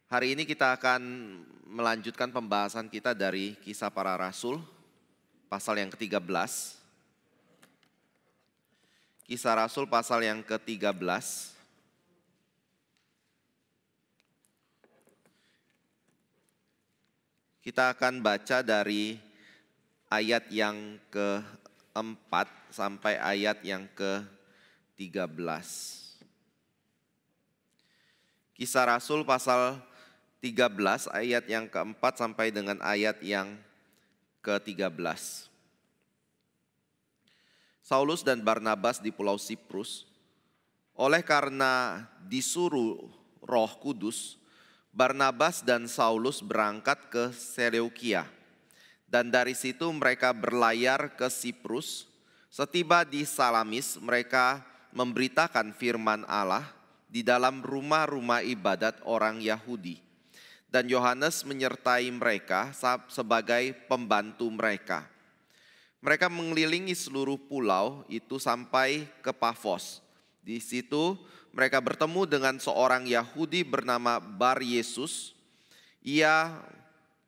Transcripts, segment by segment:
Hari ini kita akan melanjutkan pembahasan kita dari Kisah Para Rasul, pasal yang ke-13. Kisah Rasul pasal yang ke-13. Kita akan baca dari ayat yang ke-4 sampai ayat yang ke-13. Kisah Rasul pasal 13 ayat yang ke-4 sampai dengan ayat yang ke-13. Saulus dan Barnabas di Pulau Siprus, oleh karena disuruh Roh Kudus, Barnabas dan Saulus berangkat ke Seleukia, dan dari situ mereka berlayar ke Siprus. Setiba di Salamis, mereka memberitakan firman Allah di dalam rumah-rumah ibadat orang Yahudi. Dan Yohanes menyertai mereka sebagai pembantu mereka. Mereka mengelilingi seluruh pulau itu sampai ke Pafos. Di situ mereka bertemu dengan seorang Yahudi bernama Bar Yesus. Ia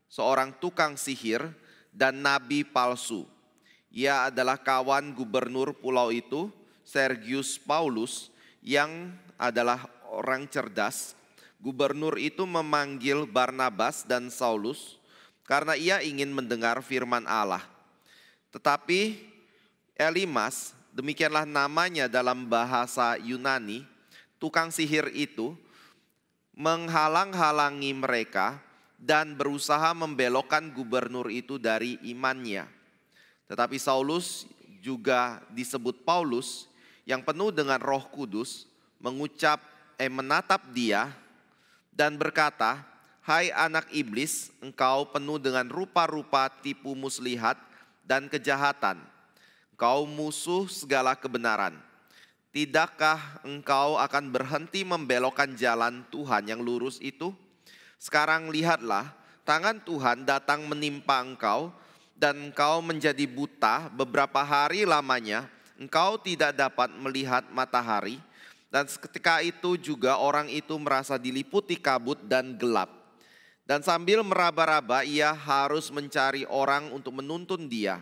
seorang tukang sihir dan nabi palsu. Ia adalah kawan gubernur pulau itu, Sergius Paulus, yang adalah orang cerdas. Gubernur itu memanggil Barnabas dan Saulus karena ia ingin mendengar firman Allah. Tetapi Elimas, demikianlah namanya dalam bahasa Yunani, tukang sihir itu, menghalang-halangi mereka dan berusaha membelokkan gubernur itu dari imannya. Tetapi Saulus, juga disebut Paulus, yang penuh dengan Roh Kudus, menatap dia dan berkata, "Hai anak iblis, engkau penuh dengan rupa-rupa tipu muslihat dan kejahatan. Engkau musuh segala kebenaran. Tidakkah engkau akan berhenti membelokkan jalan Tuhan yang lurus itu? Sekarang lihatlah, tangan Tuhan datang menimpa engkau, dan engkau menjadi buta beberapa hari lamanya. Engkau tidak dapat melihat matahari. Dan ketika itu juga orang itu merasa diliputi kabut dan gelap. Dan sambil meraba-raba ia harus mencari orang untuk menuntun dia.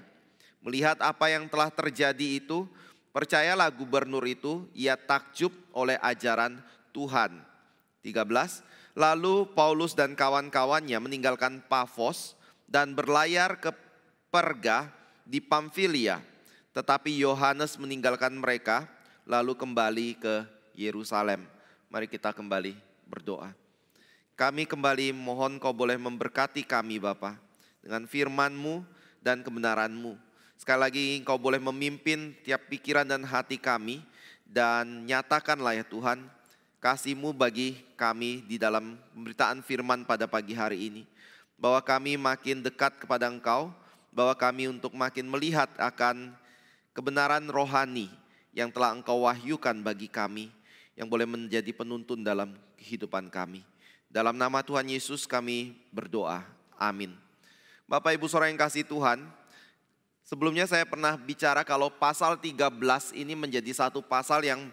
Melihat apa yang telah terjadi itu, percayalah gubernur itu, ia takjub oleh ajaran Tuhan." 13. Lalu Paulus dan kawan-kawannya meninggalkan Pafos dan berlayar ke Perga di Pamfilia. Tetapi Yohanes meninggalkan mereka lalu kembali ke Yerusalem. Mari kita kembali berdoa. Kami kembali mohon Kau boleh memberkati kami Bapa dengan firman-Mu dan kebenaran-Mu. Sekali lagi Kau boleh memimpin tiap pikiran dan hati kami, dan nyatakanlah ya Tuhan kasih-Mu bagi kami di dalam pemberitaan firman pada pagi hari ini. Bahwa kami makin dekat kepada Engkau, bahwa kami untuk makin melihat akan kebenaran rohani yang telah Engkau wahyukan bagi kami, yang boleh menjadi penuntun dalam kehidupan kami. Dalam nama Tuhan Yesus kami berdoa. Amin. Bapak Ibu Saudara yang kasih Tuhan, sebelumnya saya pernah bicara kalau pasal 13 ini menjadi satu pasal yang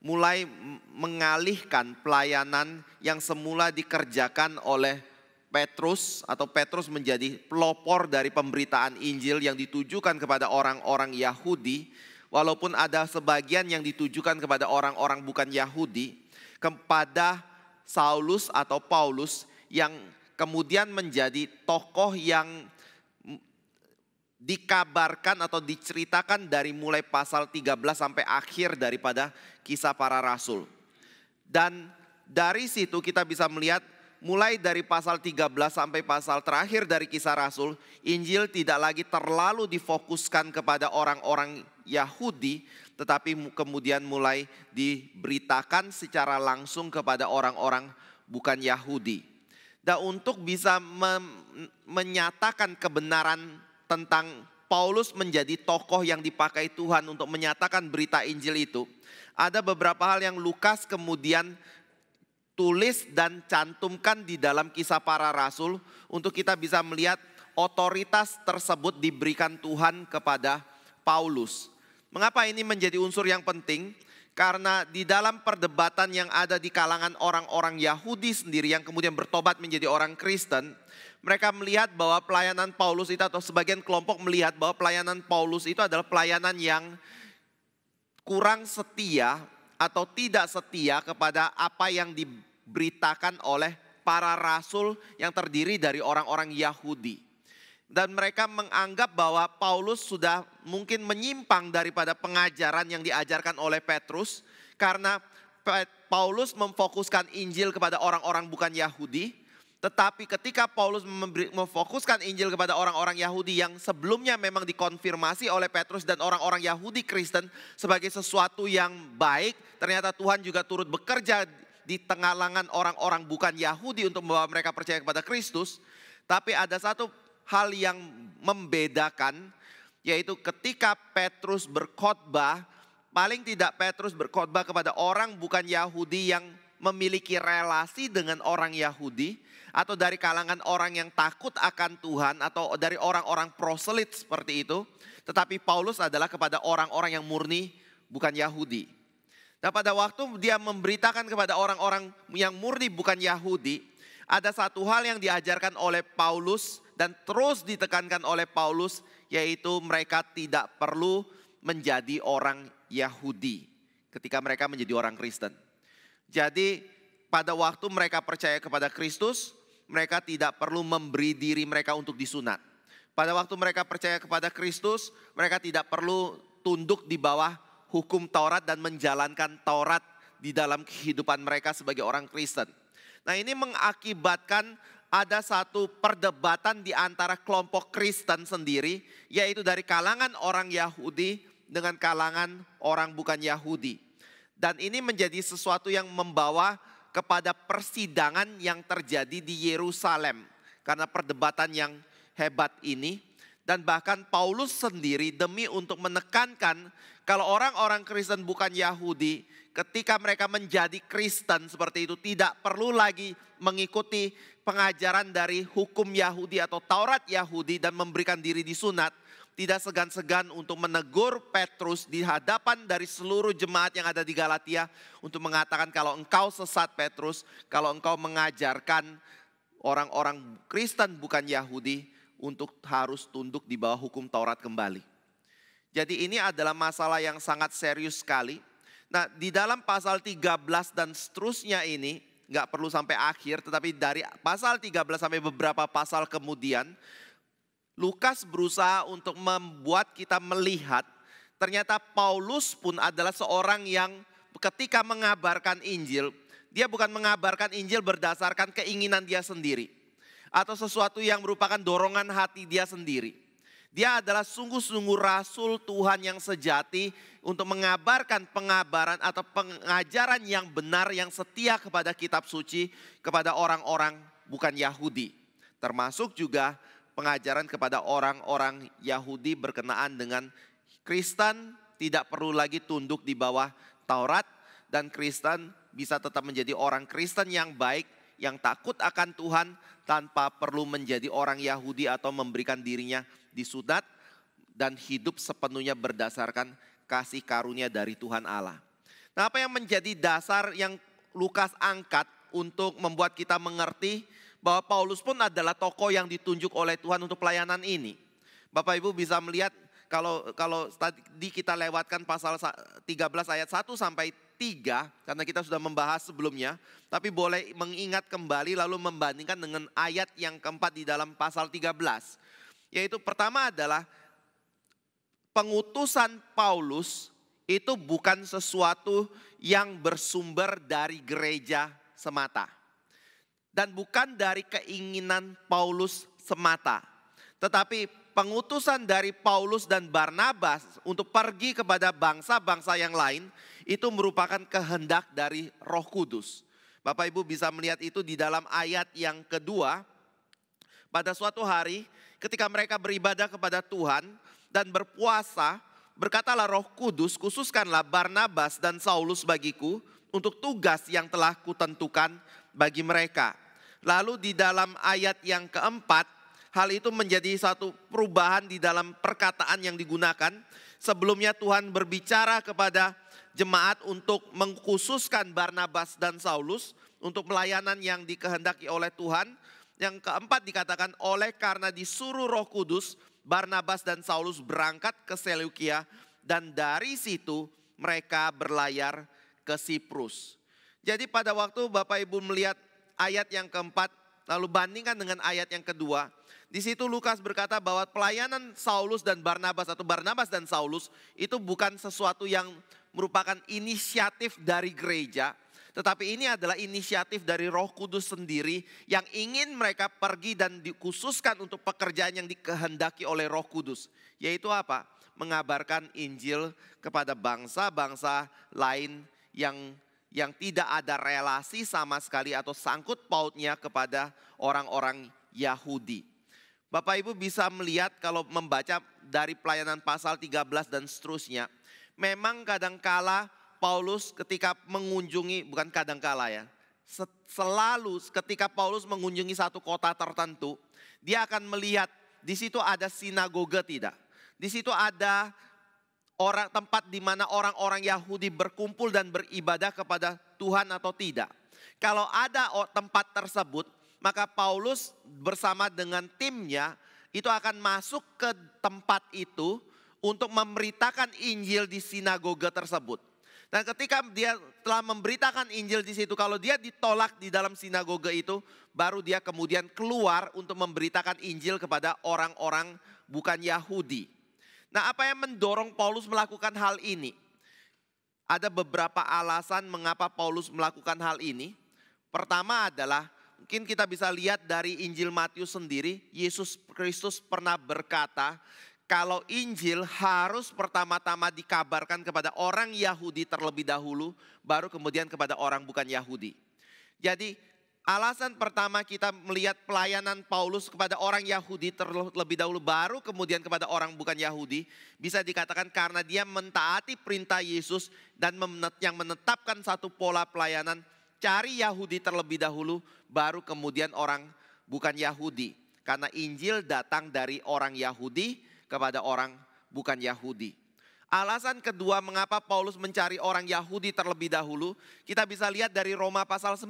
mulai mengalihkan pelayanan yang semula dikerjakan oleh Petrus, atau Petrus menjadi pelopor dari pemberitaan Injil yang ditujukan kepada orang-orang Yahudi. Walaupun ada sebagian yang ditujukan kepada orang-orang bukan Yahudi, kepada Saulus atau Paulus yang kemudian menjadi tokoh yang dikabarkan atau diceritakan dari mulai pasal 13 sampai akhir daripada Kisah Para Rasul. Dan dari situ kita bisa melihat mulai dari pasal 13 sampai pasal terakhir dari Kisah Rasul, Injil tidak lagi terlalu difokuskan kepada orang-orang Yahudi, tetapi kemudian mulai diberitakan secara langsung kepada orang-orang bukan Yahudi. Dan untuk bisa menyatakan kebenaran tentang Paulus menjadi tokoh yang dipakai Tuhan untuk menyatakan berita Injil itu, ada beberapa hal yang Lukas kemudian tulis dan cantumkan di dalam Kisah Para Rasul untuk kita bisa melihat otoritas tersebut diberikan Tuhan kepada Paulus. Mengapa ini menjadi unsur yang penting? Karena di dalam perdebatan yang ada di kalangan orang-orang Yahudi sendiri yang kemudian bertobat menjadi orang Kristen, mereka melihat bahwa pelayanan Paulus itu, atau sebagian kelompok melihat bahwa pelayanan Paulus itu adalah pelayanan yang kurang setia atau tidak setia kepada apa yang diberitakan oleh para rasul yang terdiri dari orang-orang Yahudi. Dan mereka menganggap bahwa Paulus sudah mungkin menyimpang daripada pengajaran yang diajarkan oleh Petrus. Karena Paulus memfokuskan Injil kepada orang-orang bukan Yahudi. Tetapi ketika Paulus memfokuskan Injil kepada orang-orang Yahudi yang sebelumnya memang dikonfirmasi oleh Petrus dan orang-orang Yahudi Kristen sebagai sesuatu yang baik, ternyata Tuhan juga turut bekerja di tengah lengan orang-orang bukan Yahudi untuk membawa mereka percaya kepada Kristus. Tapi ada satu hal yang membedakan, yaitu ketika Petrus berkhotbah, paling tidak Petrus berkhotbah kepada orang bukan Yahudi yang memiliki relasi dengan orang Yahudi, atau dari kalangan orang yang takut akan Tuhan, atau dari orang-orang proselit seperti itu. Tetapi Paulus adalah kepada orang-orang yang murni bukan Yahudi. Nah, pada waktu dia memberitakan kepada orang-orang yang murni bukan Yahudi, ada satu hal yang diajarkan oleh Paulus dan terus ditekankan oleh Paulus, yaitu mereka tidak perlu menjadi orang Yahudi ketika mereka menjadi orang Kristen. Jadi pada waktu mereka percaya kepada Kristus, mereka tidak perlu memberi diri mereka untuk disunat. Pada waktu mereka percaya kepada Kristus, mereka tidak perlu tunduk di bawah hukum Taurat dan menjalankan Taurat di dalam kehidupan mereka sebagai orang Kristen. Nah, ini mengakibatkan ada satu perdebatan di antara kelompok Kristen sendiri, yaitu dari kalangan orang Yahudi dengan kalangan orang bukan Yahudi. Dan ini menjadi sesuatu yang membawa kepada persidangan yang terjadi di Yerusalem karena perdebatan yang hebat ini. Dan bahkan Paulus sendiri demi untuk menekankan kalau orang-orang Kristen bukan Yahudi, ketika mereka menjadi Kristen seperti itu tidak perlu lagi mengikuti pengajaran dari hukum Yahudi atau Taurat Yahudi dan memberikan diri disunat. Tidak segan-segan untuk menegur Petrus di hadapan dari seluruh jemaat yang ada di Galatia untuk mengatakan kalau engkau sesat Petrus, kalau engkau mengajarkan orang-orang Kristen bukan Yahudi untuk harus tunduk di bawah hukum Taurat kembali. Jadi ini adalah masalah yang sangat serius sekali. Nah, di dalam pasal 13 dan seterusnya ini, nggak perlu sampai akhir, tetapi dari pasal 13 sampai beberapa pasal kemudian, Lukas berusaha untuk membuat kita melihat ternyata Paulus pun adalah seorang yang ketika mengabarkan Injil, dia bukan mengabarkan Injil berdasarkan keinginan dia sendiri atau sesuatu yang merupakan dorongan hati dia sendiri. Dia adalah sungguh-sungguh rasul Tuhan yang sejati untuk mengabarkan pengabaran atau pengajaran yang benar, yang setia kepada kitab suci, kepada orang-orang bukan Yahudi. Termasuk juga pengajaran kepada orang-orang Yahudi berkenaan dengan Kristen tidak perlu lagi tunduk di bawah Taurat. Dan Kristen bisa tetap menjadi orang Kristen yang baik, yang takut akan Tuhan tanpa perlu menjadi orang Yahudi atau memberikan dirinya disunat dan hidup sepenuhnya berdasarkan kasih karunia dari Tuhan Allah. Nah, apa yang menjadi dasar yang Lukas angkat untuk membuat kita mengerti bahwa Paulus pun adalah tokoh yang ditunjuk oleh Tuhan untuk pelayanan ini. Bapak Ibu bisa melihat kalau tadi kita lewatkan pasal 13 ayat 1 sampai 3 karena kita sudah membahas sebelumnya, tapi boleh mengingat kembali lalu membandingkan dengan ayat yang keempat di dalam pasal 13. Yaitu pertama adalah pengutusan Paulus itu bukan sesuatu yang bersumber dari gereja semata. Dan bukan dari keinginan Paulus semata. Tetapi pengutusan dari Paulus dan Barnabas untuk pergi kepada bangsa-bangsa yang lain itu merupakan kehendak dari Roh Kudus. Bapak Ibu bisa melihat itu di dalam ayat yang kedua. Pada suatu hari ketika mereka beribadah kepada Tuhan dan berpuasa, berkatalah Roh Kudus, khususkanlah Barnabas dan Saulus bagiku untuk tugas yang telah kutentukan bagi mereka. Lalu di dalam ayat yang keempat, hal itu menjadi satu perubahan di dalam perkataan yang digunakan. Sebelumnya Tuhan berbicara kepada jemaat untuk mengkhususkan Barnabas dan Saulus untuk pelayanan yang dikehendaki oleh Tuhan. Yang keempat dikatakan oleh karena disuruh Roh Kudus, Barnabas dan Saulus berangkat ke Seleukia dan dari situ mereka berlayar ke Siprus. Jadi pada waktu Bapak Ibu melihat ayat yang keempat lalu bandingkan dengan ayat yang kedua, di situ Lukas berkata bahwa pelayanan Saulus dan Barnabas atau Barnabas dan Saulus itu bukan sesuatu yang merupakan inisiatif dari gereja, tetapi ini adalah inisiatif dari Roh Kudus sendiri yang ingin mereka pergi dan dikhususkan untuk pekerjaan yang dikehendaki oleh Roh Kudus. Yaitu apa? Mengabarkan Injil kepada bangsa-bangsa lain yang tidak ada relasi sama sekali atau sangkut pautnya kepada orang-orang Yahudi. Bapak Ibu bisa melihat kalau membaca dari pelayanan pasal 13 dan seterusnya. Memang kadangkala Paulus ketika mengunjungi, bukan kadangkala ya, selalu ketika Paulus mengunjungi satu kota tertentu, dia akan melihat di situ ada sinagoga tidak. Di situ ada tempat di mana orang-orang Yahudi berkumpul dan beribadah kepada Tuhan atau tidak. Kalau ada tempat tersebut, maka Paulus bersama dengan timnya itu akan masuk ke tempat itu untuk memberitakan Injil di sinagoga tersebut. Dan ketika dia telah memberitakan Injil di situ, kalau dia ditolak di dalam sinagoga itu, baru dia kemudian keluar untuk memberitakan Injil kepada orang-orang bukan Yahudi. Nah, apa yang mendorong Paulus melakukan hal ini? Ada beberapa alasan mengapa Paulus melakukan hal ini. Pertama adalah mungkin kita bisa lihat dari Injil Matius sendiri, Yesus Kristus pernah berkata, kalau Injil harus pertama-tama dikabarkan kepada orang Yahudi terlebih dahulu, baru kemudian kepada orang bukan Yahudi. Jadi alasan pertama kita melihat pelayanan Paulus kepada orang Yahudi terlebih dahulu, baru kemudian kepada orang bukan Yahudi, bisa dikatakan karena dia mentaati perintah Yesus dan yang menetapkan satu pola pelayanan, cari Yahudi terlebih dahulu, baru kemudian orang bukan Yahudi. Karena Injil datang dari orang Yahudi kepada orang bukan Yahudi. Alasan kedua mengapa Paulus mencari orang Yahudi terlebih dahulu, kita bisa lihat dari Roma pasal 9.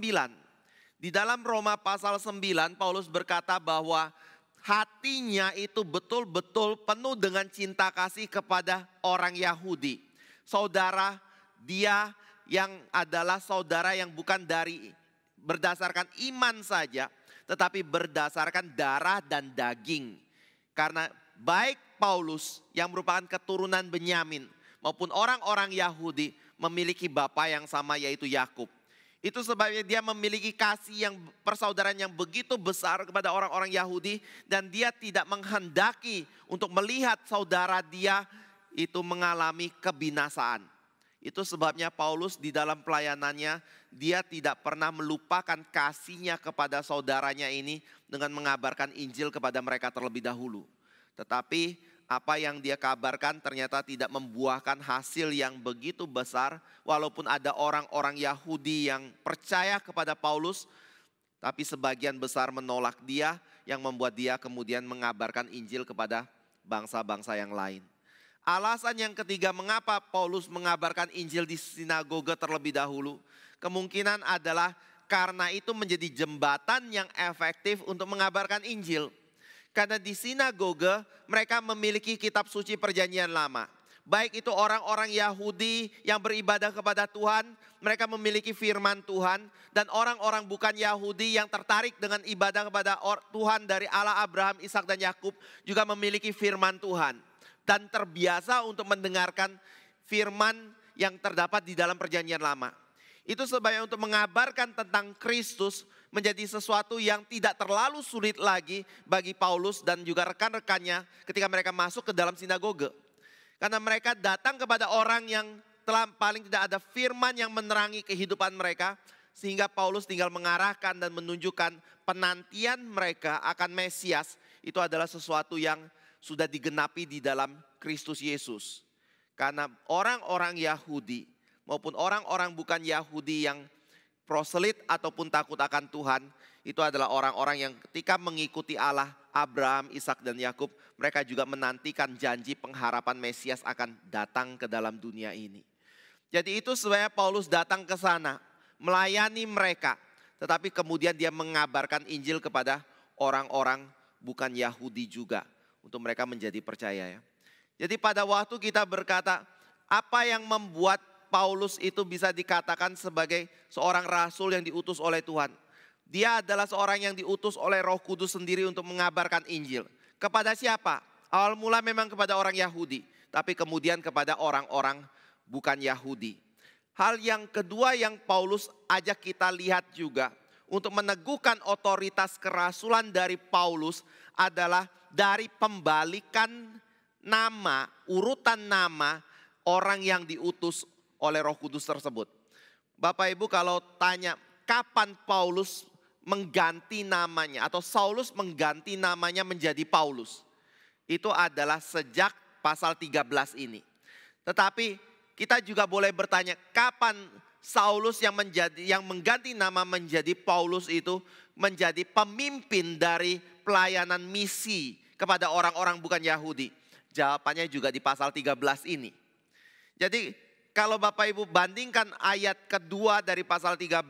Di dalam Roma pasal 9 Paulus berkata bahwa hatinya itu betul-betul penuh dengan cinta kasih kepada orang Yahudi. Saudara dia yang adalah saudara yang bukan dari berdasarkan iman saja, tetapi berdasarkan darah dan daging. Karena baik Paulus yang merupakan keturunan Benyamin maupun orang-orang Yahudi memiliki bapa yang sama yaitu Yakub. Itu sebabnya dia memiliki kasih yang persaudaraan yang begitu besar kepada orang-orang Yahudi dan dia tidak menghendaki untuk melihat saudara dia itu mengalami kebinasaan. Itu sebabnya Paulus di dalam pelayanannya dia tidak pernah melupakan kasihnya kepada saudaranya ini dengan mengabarkan Injil kepada mereka terlebih dahulu. Tetapi apa yang dia kabarkan ternyata tidak membuahkan hasil yang begitu besar. Walaupun ada orang-orang Yahudi yang percaya kepada Paulus, tapi sebagian besar menolak dia, yang membuat dia kemudian mengabarkan Injil kepada bangsa-bangsa yang lain. Alasan yang ketiga mengapa Paulus mengabarkan Injil di sinagoga terlebih dahulu, kemungkinan adalah karena itu menjadi jembatan yang efektif untuk mengabarkan Injil. Karena di sinagoga mereka memiliki kitab suci perjanjian lama. Baik itu orang-orang Yahudi yang beribadah kepada Tuhan, mereka memiliki firman Tuhan. Dan orang-orang bukan Yahudi yang tertarik dengan ibadah kepada Tuhan dari Allah Abraham, Ishak dan Yakub juga memiliki firman Tuhan. Dan terbiasa untuk mendengarkan firman yang terdapat di dalam perjanjian lama. Itu sebabnya untuk mengabarkan tentang Kristus menjadi sesuatu yang tidak terlalu sulit lagi bagi Paulus dan juga rekan-rekannya ketika mereka masuk ke dalam sinagoga. Karena mereka datang kepada orang yang telah paling tidak ada firman yang menerangi kehidupan mereka. Sehingga Paulus tinggal mengarahkan dan menunjukkan penantian mereka akan Mesias. Itu adalah sesuatu yang sudah digenapi di dalam Kristus Yesus. Karena orang-orang Yahudi maupun orang-orang bukan Yahudi yang proselit ataupun takut akan Tuhan, itu adalah orang-orang yang ketika mengikuti Allah, Abraham, Ishak dan Yakub, mereka juga menantikan janji pengharapan Mesias akan datang ke dalam dunia ini. Jadi itu sebenarnya Paulus datang ke sana, melayani mereka. Tetapi kemudian dia mengabarkan Injil kepada orang-orang bukan Yahudi juga. Untuk mereka menjadi percaya ya. Jadi pada waktu kita berkata, apa yang membuat Paulus itu bisa dikatakan sebagai seorang rasul yang diutus oleh Tuhan? Dia adalah seorang yang diutus oleh Roh Kudus sendiri untuk mengabarkan Injil. Kepada siapa? Awal mula memang kepada orang Yahudi. Tapi kemudian kepada orang-orang bukan Yahudi. Hal yang kedua yang Paulus ajak kita lihat juga untuk meneguhkan otoritas kerasulan dari Paulus adalah dari pembalikan nama, urutan nama orang yang diutus oleh Roh Kudus tersebut. Bapak Ibu kalau tanya kapan Paulus mengganti namanya atau Saulus mengganti namanya menjadi Paulus. Itu adalah sejak pasal 13 ini. Tetapi kita juga boleh bertanya kapan Saulus yang mengganti nama menjadi Paulus itu menjadi pemimpin dari pelayanan misi kepada orang-orang bukan Yahudi. Jawabannya juga di pasal 13 ini. Jadi kalau Bapak Ibu bandingkan ayat kedua dari pasal 13,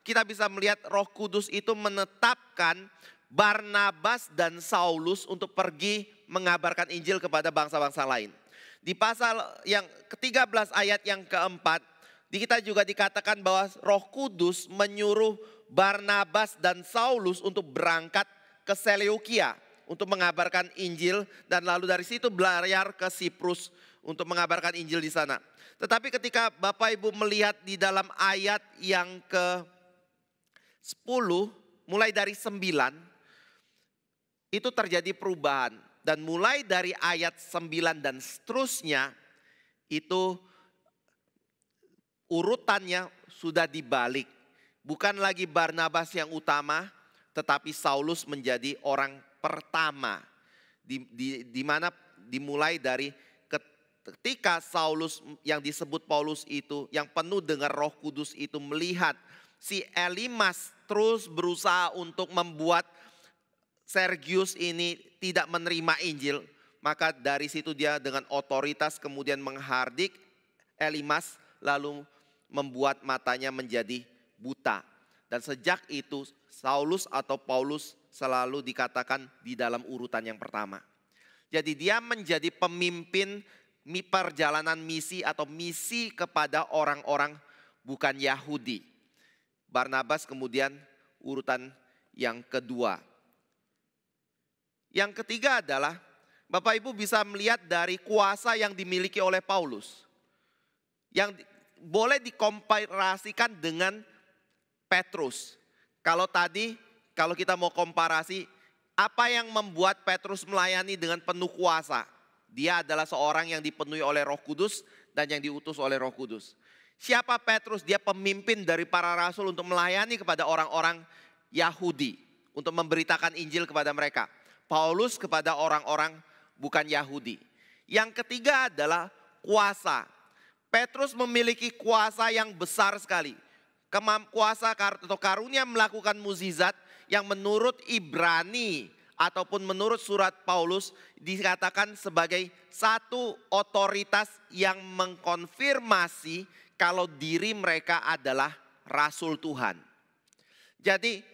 kita bisa melihat Roh Kudus itu menetapkan Barnabas dan Saulus untuk pergi mengabarkan Injil kepada bangsa-bangsa lain. Di pasal yang ke-13 ayat yang keempat, kita juga dikatakan bahwa Roh Kudus menyuruh Barnabas dan Saulus untuk berangkat ke Seleukia untuk mengabarkan Injil dan lalu dari situ berlayar ke Siprus untuk mengabarkan Injil di sana. Tetapi ketika Bapak Ibu melihat di dalam ayat yang ke-10 mulai dari 9 itu terjadi perubahan. Dan mulai dari ayat 9 dan seterusnya itu urutannya sudah dibalik. Bukan lagi Barnabas yang utama tetapi Saulus menjadi orang pertama. Di mana dimulai dari ketika Saulus yang disebut Paulus itu yang penuh dengan Roh Kudus itu melihat si Elimas terus berusaha untuk membuat Sergius ini tidak menerima Injil, maka dari situ dia dengan otoritas kemudian menghardik Elimas lalu membuat matanya menjadi buta. Dan sejak itu Saulus atau Paulus selalu dikatakan di dalam urutan yang pertama. Jadi dia menjadi pemimpin perjalanan misi atau misi kepada orang-orang bukan Yahudi. Barnabas kemudian urutan yang kedua. Yang ketiga adalah Bapak Ibu bisa melihat dari kuasa yang dimiliki oleh Paulus. Yang boleh dikomparasikan dengan Petrus. Kalau kita mau komparasi, apa yang membuat Petrus melayani dengan penuh kuasa? Dia adalah seorang yang dipenuhi oleh Roh Kudus dan yang diutus oleh Roh Kudus. Siapa Petrus? Dia pemimpin dari para rasul untuk melayani kepada orang-orang Yahudi. Untuk memberitakan Injil kepada mereka. Paulus kepada orang-orang bukan Yahudi. Yang ketiga adalah kuasa. Petrus memiliki kuasa yang besar sekali. Kuasa atau karunia melakukan mukjizat yang menurut Ibrani ataupun menurut surat Paulus dikatakan sebagai satu otoritas yang mengkonfirmasi kalau diri mereka adalah rasul Tuhan. Jadi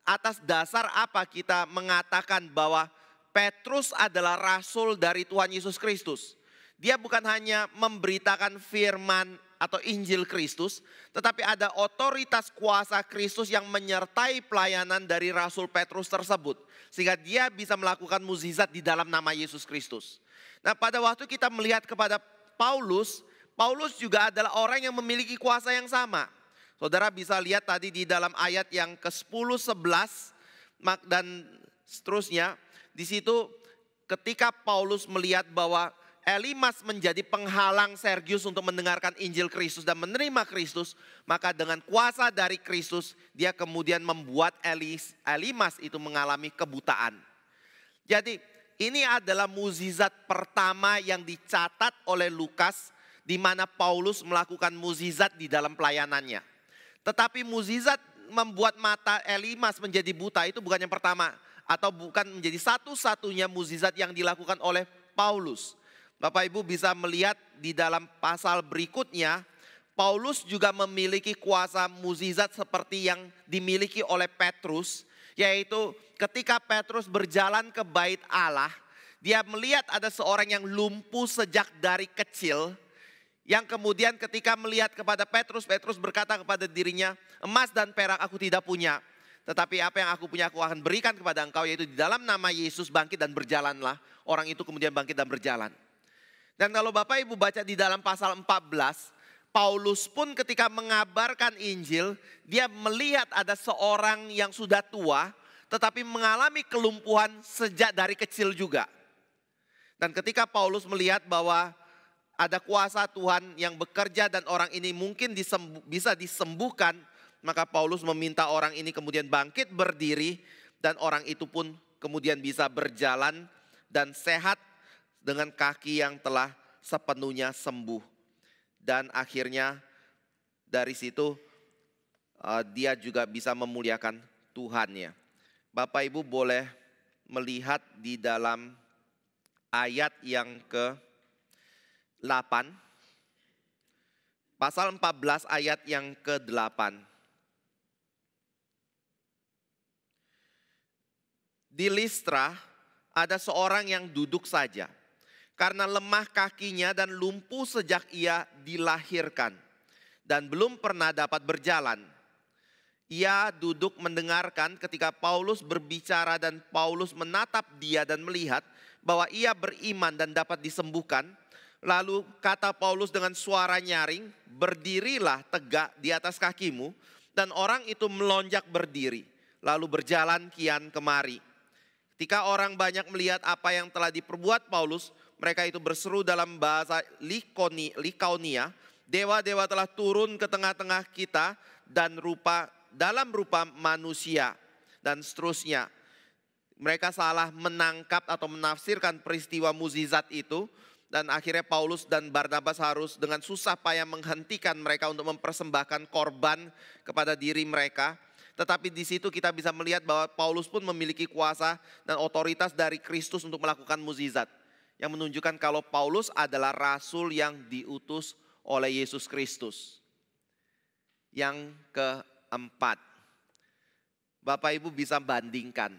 atas dasar apa kita mengatakan bahwa Petrus adalah rasul dari Tuhan Yesus Kristus? Dia bukan hanya memberitakan firman atau Injil Kristus, tetapi ada otoritas kuasa Kristus yang menyertai pelayanan dari Rasul Petrus tersebut. Sehingga dia bisa melakukan mukjizat di dalam nama Yesus Kristus. Nah pada waktu kita melihat kepada Paulus, Paulus juga adalah orang yang memiliki kuasa yang sama. Saudara bisa lihat tadi di dalam ayat yang ke-10, 11 dan seterusnya. Di situ ketika Paulus melihat bahwa Elimas menjadi penghalang Sergius untuk mendengarkan Injil Kristus dan menerima Kristus, maka dengan kuasa dari Kristus dia kemudian membuat Elimas itu mengalami kebutaan. Jadi ini adalah mukjizat pertama yang dicatat oleh Lukas di mana Paulus melakukan mukjizat di dalam pelayanannya. Tetapi mukjizat membuat mata Elimas menjadi buta itu bukan yang pertama atau bukan menjadi satu-satunya mukjizat yang dilakukan oleh Paulus. Bapak Ibu bisa melihat di dalam pasal berikutnya Paulus juga memiliki kuasa mukjizat seperti yang dimiliki oleh Petrus, yaitu ketika Petrus berjalan ke bait Allah, dia melihat ada seorang yang lumpuh sejak dari kecil, yang kemudian ketika melihat kepada Petrus, Petrus berkata kepada dirinya, emas dan perak aku tidak punya, tetapi apa yang aku punya aku akan berikan kepada engkau, yaitu di dalam nama Yesus bangkit dan berjalanlah. Orang itu kemudian bangkit dan berjalan. Dan kalau Bapak Ibu baca di dalam pasal 14, Paulus pun ketika mengabarkan Injil, dia melihat ada seorang yang sudah tua, tetapi mengalami kelumpuhan sejak dari kecil juga. Dan ketika Paulus melihat bahwa ada kuasa Tuhan yang bekerja dan orang ini mungkin bisa disembuhkan, maka Paulus meminta orang ini kemudian bangkit berdiri, dan orang itu pun kemudian bisa berjalan dan sehat dengan kaki yang telah sepenuhnya sembuh. Dan akhirnya dari situ dia juga bisa memuliakan Tuhannya. Bapak Ibu boleh melihat di dalam ayat yang ke-8. Pasal 14 ayat yang ke-8. Di Listra ada seorang yang duduk saja, karena lemah kakinya dan lumpuh sejak ia dilahirkan, dan belum pernah dapat berjalan. Ia duduk mendengarkan ketika Paulus berbicara, dan Paulus menatap dia dan melihat bahwa ia beriman dan dapat disembuhkan. Lalu kata Paulus dengan suara nyaring, berdirilah tegak di atas kakimu. Dan orang itu melonjak berdiri, lalu berjalan kian kemari. Ketika orang banyak melihat apa yang telah diperbuat Paulus, mereka itu berseru dalam bahasa Likaonia, dewa-dewa telah turun ke tengah-tengah kita dan dalam rupa manusia, dan seterusnya. Mereka salah menangkap atau menafsirkan peristiwa mukjizat itu, dan akhirnya Paulus dan Barnabas harus dengan susah payah menghentikan mereka untuk mempersembahkan korban kepada diri mereka. Tetapi di situ kita bisa melihat bahwa Paulus pun memiliki kuasa dan otoritas dari Kristus untuk melakukan mukjizat, yang menunjukkan kalau Paulus adalah rasul yang diutus oleh Yesus Kristus. Yang keempat, Bapak Ibu bisa bandingkan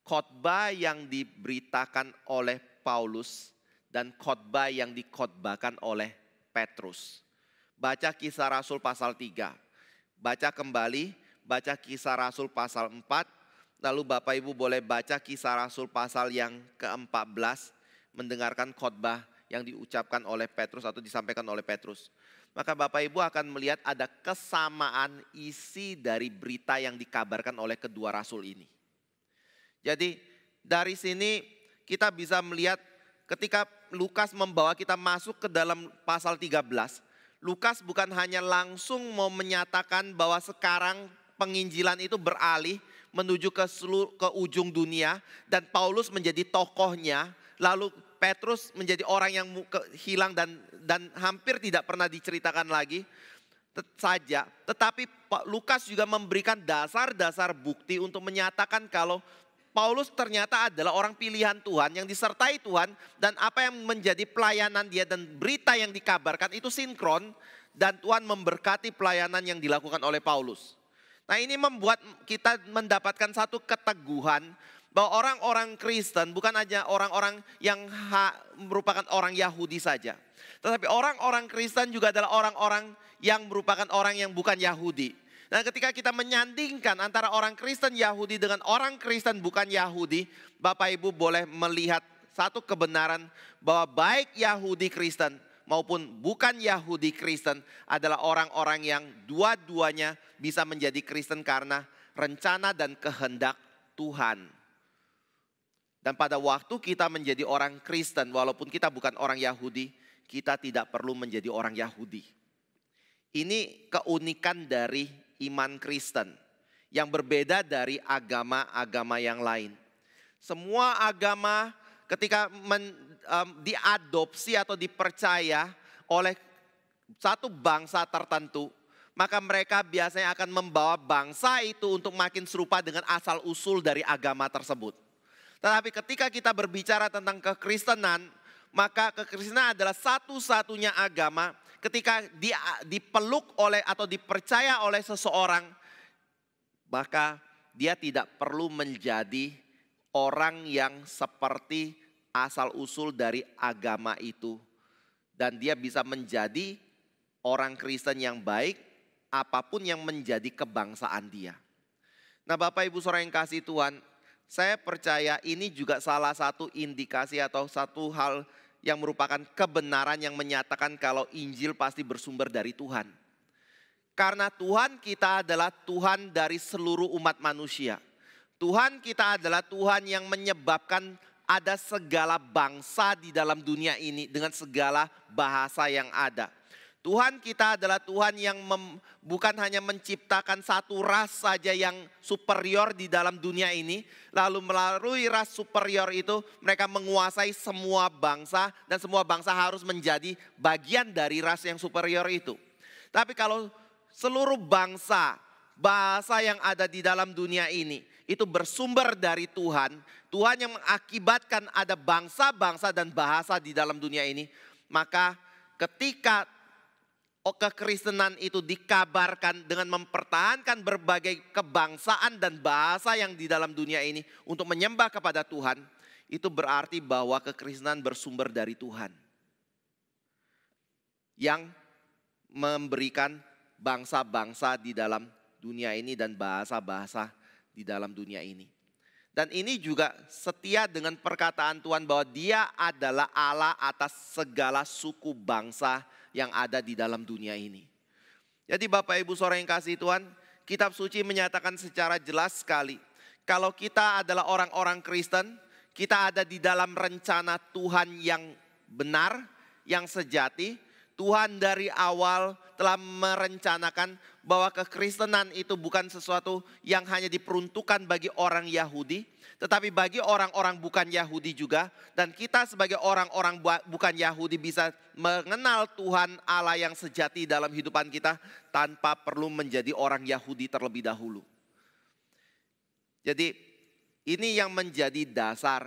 khotbah yang diberitakan oleh Paulus dan khotbah yang dikhotbahkan oleh Petrus. Baca Kisah Rasul pasal 3, baca kembali, baca Kisah Rasul pasal 4, lalu Bapak Ibu boleh baca Kisah Rasul pasal yang ke-14, mendengarkan khotbah yang diucapkan oleh Petrus atau disampaikan oleh Petrus. Maka Bapak Ibu akan melihat ada kesamaan isi dari berita yang dikabarkan oleh kedua rasul ini. Jadi dari sini kita bisa melihat ketika Lukas membawa kita masuk ke dalam pasal 13, Lukas bukan hanya langsung mau menyatakan bahwa sekarang penginjilan itu beralih menuju ke ujung dunia dan Paulus menjadi tokohnya, lalu Petrus menjadi orang yang hilang dan hampir tidak pernah diceritakan lagi saja. Tetapi Lukas juga memberikan dasar-dasar bukti untuk menyatakan kalau Paulus ternyata adalah orang pilihan Tuhan yang disertai Tuhan, dan apa yang menjadi pelayanan dia dan berita yang dikabarkan itu sinkron, dan Tuhan memberkati pelayanan yang dilakukan oleh Paulus. Nah, ini membuat kita mendapatkan satu keteguhan bahwa orang-orang Kristen bukan hanya orang-orang yang merupakan orang Yahudi saja. Tetapi orang-orang Kristen juga adalah orang-orang yang merupakan orang yang bukan Yahudi. Nah, ketika kita menyandingkan antara orang Kristen Yahudi dengan orang Kristen bukan Yahudi, Bapak Ibu boleh melihat satu kebenaran bahwa baik Yahudi Kristen maupun bukan Yahudi Kristen adalah orang-orang yang dua-duanya bisa menjadi Kristen karena rencana dan kehendak Tuhan. Dan pada waktu kita menjadi orang Kristen, walaupun kita bukan orang Yahudi, kita tidak perlu menjadi orang Yahudi. Ini keunikan dari iman Kristen yang berbeda dari agama-agama yang lain. Semua agama ketika diadopsi atau dipercaya oleh satu bangsa tertentu, maka mereka biasanya akan membawa bangsa itu untuk makin serupa dengan asal-usul dari agama tersebut. Tetapi ketika kita berbicara tentang kekristenan, maka kekristenan adalah satu-satunya agama ketika dia dipeluk oleh atau dipercaya oleh seseorang, maka dia tidak perlu menjadi orang yang seperti asal-usul dari agama itu. Dan dia bisa menjadi orang Kristen yang baik, apapun yang menjadi kebangsaan dia. Nah Bapak Ibu Saudara yang kasih Tuhan, saya percaya ini juga salah satu indikasi atau satu hal yang merupakan kebenaran yang menyatakan kalau Injil pasti bersumber dari Tuhan. Karena Tuhan kita adalah Tuhan dari seluruh umat manusia. Tuhan kita adalah Tuhan yang menyebabkan ada segala bangsa di dalam dunia ini dengan segala bahasa yang ada. Tuhan kita adalah Tuhan yang bukan hanya menciptakan satu ras saja yang superior di dalam dunia ini. Lalu melalui ras superior itu mereka menguasai semua bangsa dan semua bangsa harus menjadi bagian dari ras yang superior itu. Tapi kalau seluruh bangsa, bahasa yang ada di dalam dunia ini itu bersumber dari Tuhan. Tuhan yang mengakibatkan ada bangsa-bangsa dan bahasa di dalam dunia ini. Maka ketika kekristenan itu dikabarkan dengan mempertahankan berbagai kebangsaan dan bahasa yang di dalam dunia ini untuk menyembah kepada Tuhan, itu berarti bahwa kekristenan bersumber dari Tuhan yang memberikan bangsa-bangsa di dalam dunia ini dan bahasa-bahasa di dalam dunia ini. Dan ini juga setia dengan perkataan Tuhan bahwa Dia adalah Allah atas segala suku bangsa yang ada di dalam dunia ini. Jadi Bapak Ibu Saudara yang kasih Tuhan, kitab suci menyatakan secara jelas sekali, kalau kita adalah orang-orang Kristen, kita ada di dalam rencana Tuhan yang benar, yang sejati. Tuhan dari awal telah merencanakan bahwa kekristenan itu bukan sesuatu yang hanya diperuntukkan bagi orang Yahudi, tetapi bagi orang-orang bukan Yahudi juga. Dan kita sebagai orang-orang bukan Yahudi bisa mengenal Tuhan Allah yang sejati dalam kehidupan kita tanpa perlu menjadi orang Yahudi terlebih dahulu. Jadi ini yang menjadi dasar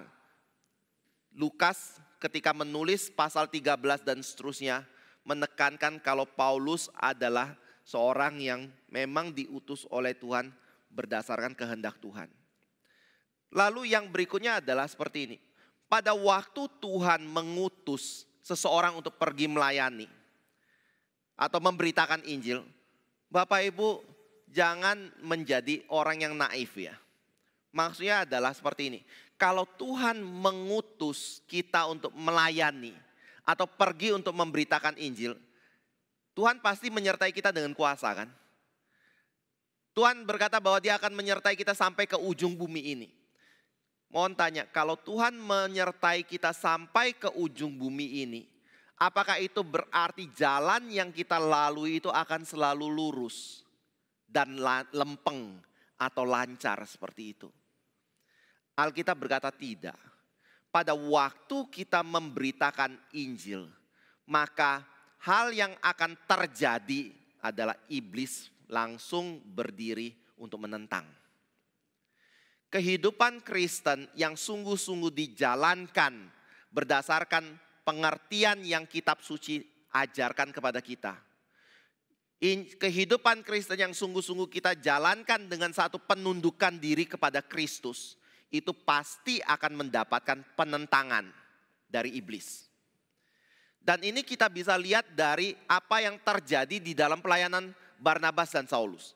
Lukas ketika menulis pasal 13 dan seterusnya, menekankan kalau Paulus adalah seorang yang memang diutus oleh Tuhan berdasarkan kehendak Tuhan. Lalu yang berikutnya adalah seperti ini. Pada waktu Tuhan mengutus seseorang untuk pergi melayani atau memberitakan Injil, Bapak Ibu jangan menjadi orang yang naif ya. Maksudnya adalah seperti ini. Kalau Tuhan mengutus kita untuk melayani atau pergi untuk memberitakan Injil, Tuhan pasti menyertai kita dengan kuasa kan. Tuhan berkata bahwa Dia akan menyertai kita sampai ke ujung bumi ini. Mohon tanya, kalau Tuhan menyertai kita sampai ke ujung bumi ini, apakah itu berarti jalan yang kita lalui itu akan selalu lurus dan lempeng atau lancar seperti itu? Alkitab berkata tidak. Pada waktu kita memberitakan Injil, maka hal yang akan terjadi adalah iblis langsung berdiri untuk menentang. Kehidupan Kristen yang sungguh-sungguh dijalankan berdasarkan pengertian yang kitab suci ajarkan kepada kita. Kehidupan Kristen yang sungguh-sungguh kita jalankan dengan satu penundukan diri kepada Kristus, itu pasti akan mendapatkan penentangan dari iblis. Dan ini kita bisa lihat dari apa yang terjadi di dalam pelayanan Barnabas dan Saulus.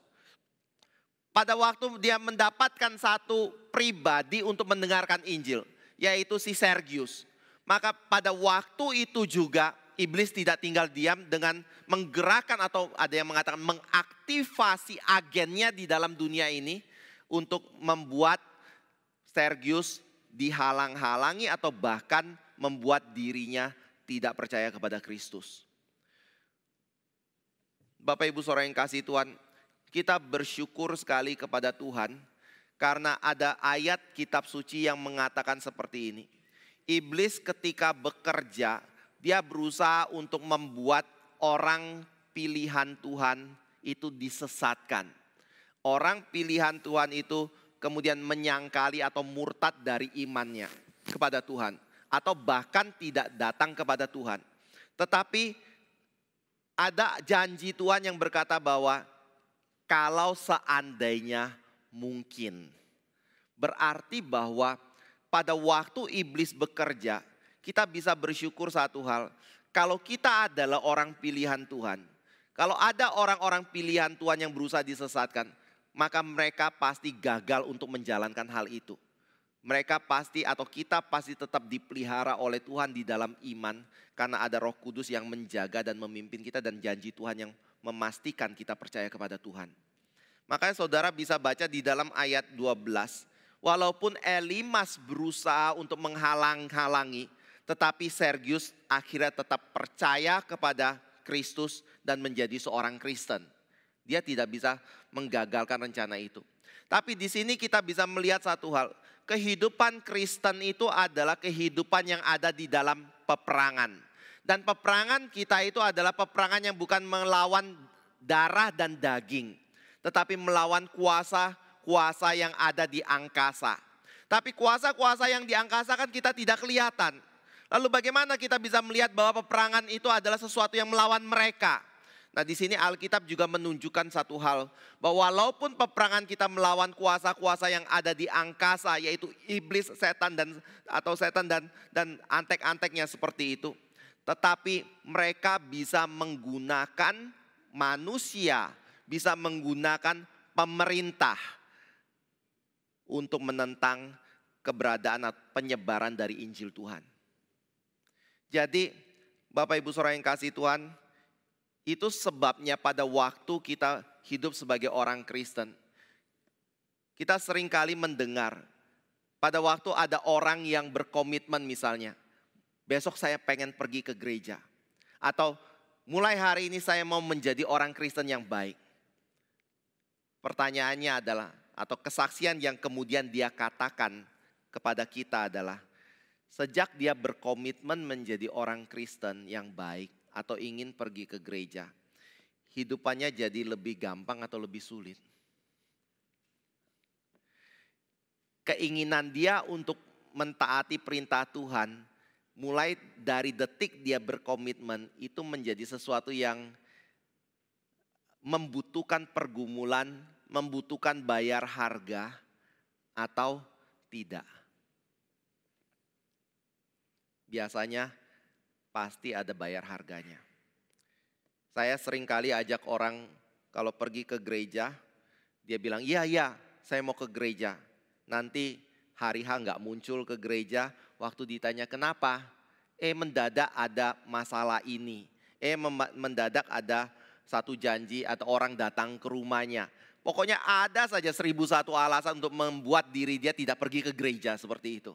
Pada waktu dia mendapatkan satu pribadi untuk mendengarkan Injil, yaitu si Sergius. Maka pada waktu itu juga iblis tidak tinggal diam dengan menggerakkan atau ada yang mengatakan mengaktifasi agennya di dalam dunia ini untuk membuat Sergius dihalang-halangi atau bahkan membuat dirinya tidak percaya kepada Kristus. Bapak Ibu Saudara yang kasih Tuhan, kita bersyukur sekali kepada Tuhan karena ada ayat kitab suci yang mengatakan seperti ini. Iblis ketika bekerja, dia berusaha untuk membuat orang pilihan Tuhan itu disesatkan. Orang pilihan Tuhan itu kemudian menyangkali atau murtad dari imannya kepada Tuhan. Atau bahkan tidak datang kepada Tuhan. Tetapi ada janji Tuhan yang berkata bahwa kalau seandainya mungkin. Berarti bahwa pada waktu iblis bekerja, kita bisa bersyukur satu hal. Kalau kita adalah orang pilihan Tuhan, kalau ada orang-orang pilihan Tuhan yang berusaha disesatkan, maka mereka pasti gagal untuk menjalankan hal itu. Mereka pasti atau kita pasti tetap dipelihara oleh Tuhan di dalam iman, karena ada Roh Kudus yang menjaga dan memimpin kita, dan janji Tuhan yang memastikan kita percaya kepada Tuhan. Makanya saudara bisa baca di dalam ayat 12. Walaupun Elimas berusaha untuk menghalang-halangi, tetapi Sergius akhirnya tetap percaya kepada Kristus dan menjadi seorang Kristen. Dia tidak bisa menggagalkan rencana itu. Tapi di sini kita bisa melihat satu hal. Kehidupan Kristen itu adalah kehidupan yang ada di dalam peperangan. Dan peperangan kita itu adalah peperangan yang bukan melawan darah dan daging, tetapi melawan kuasa-kuasa yang ada di angkasa. Tapi kuasa-kuasa yang di angkasa kan kita tidak kelihatan. Lalu bagaimana kita bisa melihat bahwa peperangan itu adalah sesuatu yang melawan mereka? Nah, di sini Alkitab juga menunjukkan satu hal, bahwa walaupun peperangan kita melawan kuasa-kuasa yang ada di angkasa, yaitu iblis, setan dan antek-anteknya seperti itu, tetapi mereka bisa menggunakan manusia, bisa menggunakan pemerintah untuk menentang keberadaan atau penyebaran dari Injil Tuhan. Jadi Bapak Ibu Saudara yang kasih Tuhan, itu sebabnya pada waktu kita hidup sebagai orang Kristen, kita seringkali mendengar pada waktu ada orang yang berkomitmen misalnya, besok saya pengen pergi ke gereja, atau mulai hari ini saya mau menjadi orang Kristen yang baik. Pertanyaannya adalah, atau kesaksian yang kemudian dia katakan kepada kita adalah, sejak dia berkomitmen menjadi orang Kristen yang baik atau ingin pergi ke gereja, hidupannya jadi lebih gampang atau lebih sulit. Keinginan dia untuk mentaati perintah Tuhan, mulai dari detik dia berkomitmen, itu menjadi sesuatu yang membutuhkan pergumulan, membutuhkan bayar harga atau tidak. Biasanya pasti ada bayar harganya. Saya seringkali ajak orang kalau pergi ke gereja, dia bilang, iya saya mau ke gereja. Nanti hari H nggak muncul ke gereja, waktu ditanya kenapa? Mendadak ada masalah ini. Mendadak ada satu janji atau orang datang ke rumahnya. Pokoknya ada saja 1001 alasan untuk membuat diri dia tidak pergi ke gereja seperti itu.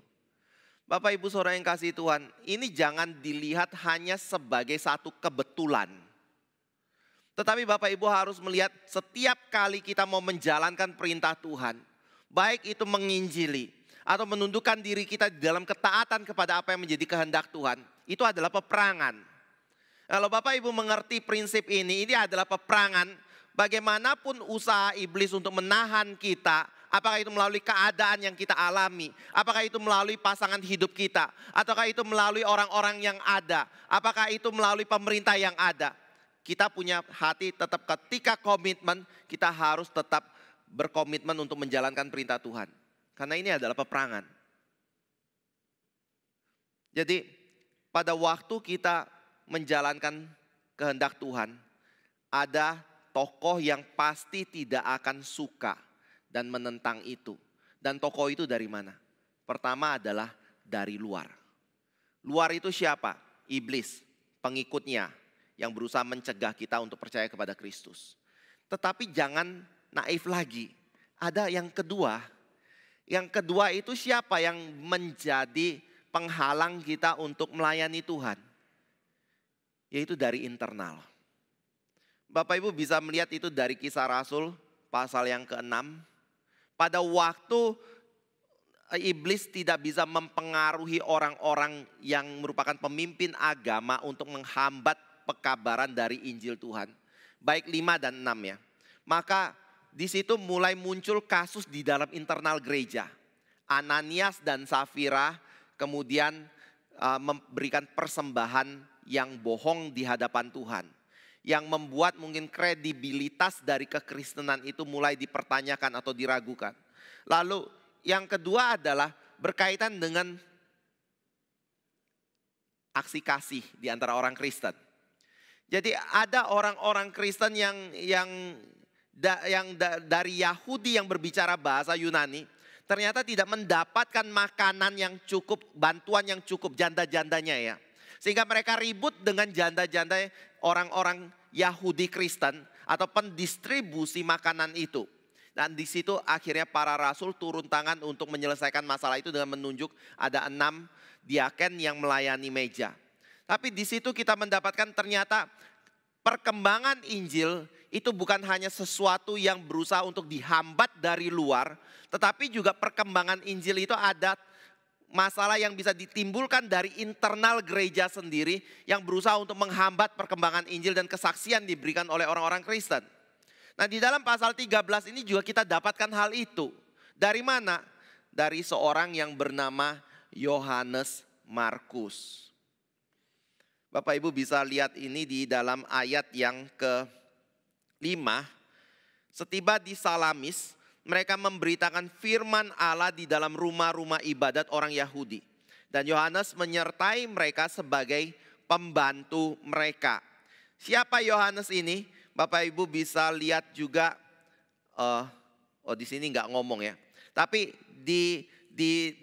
Bapak Ibu Saudara yang kasih Tuhan, ini jangan dilihat hanya sebagai satu kebetulan. Tetapi Bapak Ibu harus melihat setiap kali kita mau menjalankan perintah Tuhan, baik itu menginjili atau menundukkan diri kita di dalam ketaatan kepada apa yang menjadi kehendak Tuhan, itu adalah peperangan. Kalau Bapak Ibu mengerti prinsip ini adalah peperangan. Bagaimanapun usaha iblis untuk menahan kita, apakah itu melalui keadaan yang kita alami, apakah itu melalui pasangan hidup kita, ataukah itu melalui orang-orang yang ada, apakah itu melalui pemerintah yang ada. Kita punya hati tetap ketika komitmen, kita harus tetap berkomitmen untuk menjalankan perintah Tuhan. Karena ini adalah peperangan. Jadi pada waktu kita menjalankan kehendak Tuhan, ada tokoh yang pasti tidak akan suka dan menentang itu. Dan tokoh itu dari mana? Pertama adalah dari luar. Luar itu siapa? Iblis, pengikutnya yang berusaha mencegah kita untuk percaya kepada Kristus. Tetapi jangan naif lagi. Ada yang kedua. Yang kedua itu siapa yang menjadi penghalang kita untuk melayani Tuhan? Yaitu dari internal. Bapak Ibu bisa melihat itu dari Kisah Rasul pasal yang ke-6. Pada waktu iblis tidak bisa mempengaruhi orang-orang yang merupakan pemimpin agama untuk menghambat pekabaran dari Injil Tuhan. Baik 5 dan 6 ya. Maka di situ mulai muncul kasus di dalam internal gereja. Ananias dan Safira kemudian memberikan persembahan yang bohong di hadapan Tuhan. yang membuat mungkin kredibilitas dari kekristenan itu mulai dipertanyakan atau diragukan. Lalu yang kedua adalah berkaitan dengan aksi kasih di antara orang Kristen. Jadi ada orang-orang Kristen yang dari Yahudi yang berbicara bahasa Yunani ternyata tidak mendapatkan makanan yang cukup, bantuan yang cukup, janda-jandanya ya. Sehingga mereka ribut dengan janda-janda orang-orang Yahudi Kristen atau pendistribusi makanan itu. Dan di situ akhirnya para rasul turun tangan untuk menyelesaikan masalah itu dengan menunjuk ada 6 diaken yang melayani meja. Tapi di situ kita mendapatkan ternyata perkembangan Injil itu bukan hanya sesuatu yang berusaha untuk dihambat dari luar, tetapi juga perkembangan Injil itu ada masalah yang bisa ditimbulkan dari internal gereja sendiri yang berusaha untuk menghambat perkembangan Injil dan kesaksian diberikan oleh orang-orang Kristen. Nah, di dalam pasal 13 ini juga kita dapatkan hal itu. Dari mana? Dari seorang yang bernama Yohanes Markus. Bapak Ibu bisa lihat ini di dalam ayat yang ke-5. Setiba di Salamis, mereka memberitakan firman Allah di dalam rumah-rumah ibadat orang Yahudi. Dan Yohanes menyertai mereka sebagai pembantu mereka. Siapa Yohanes ini? Bapak Ibu bisa lihat juga, di sini nggak ngomong ya. Tapi di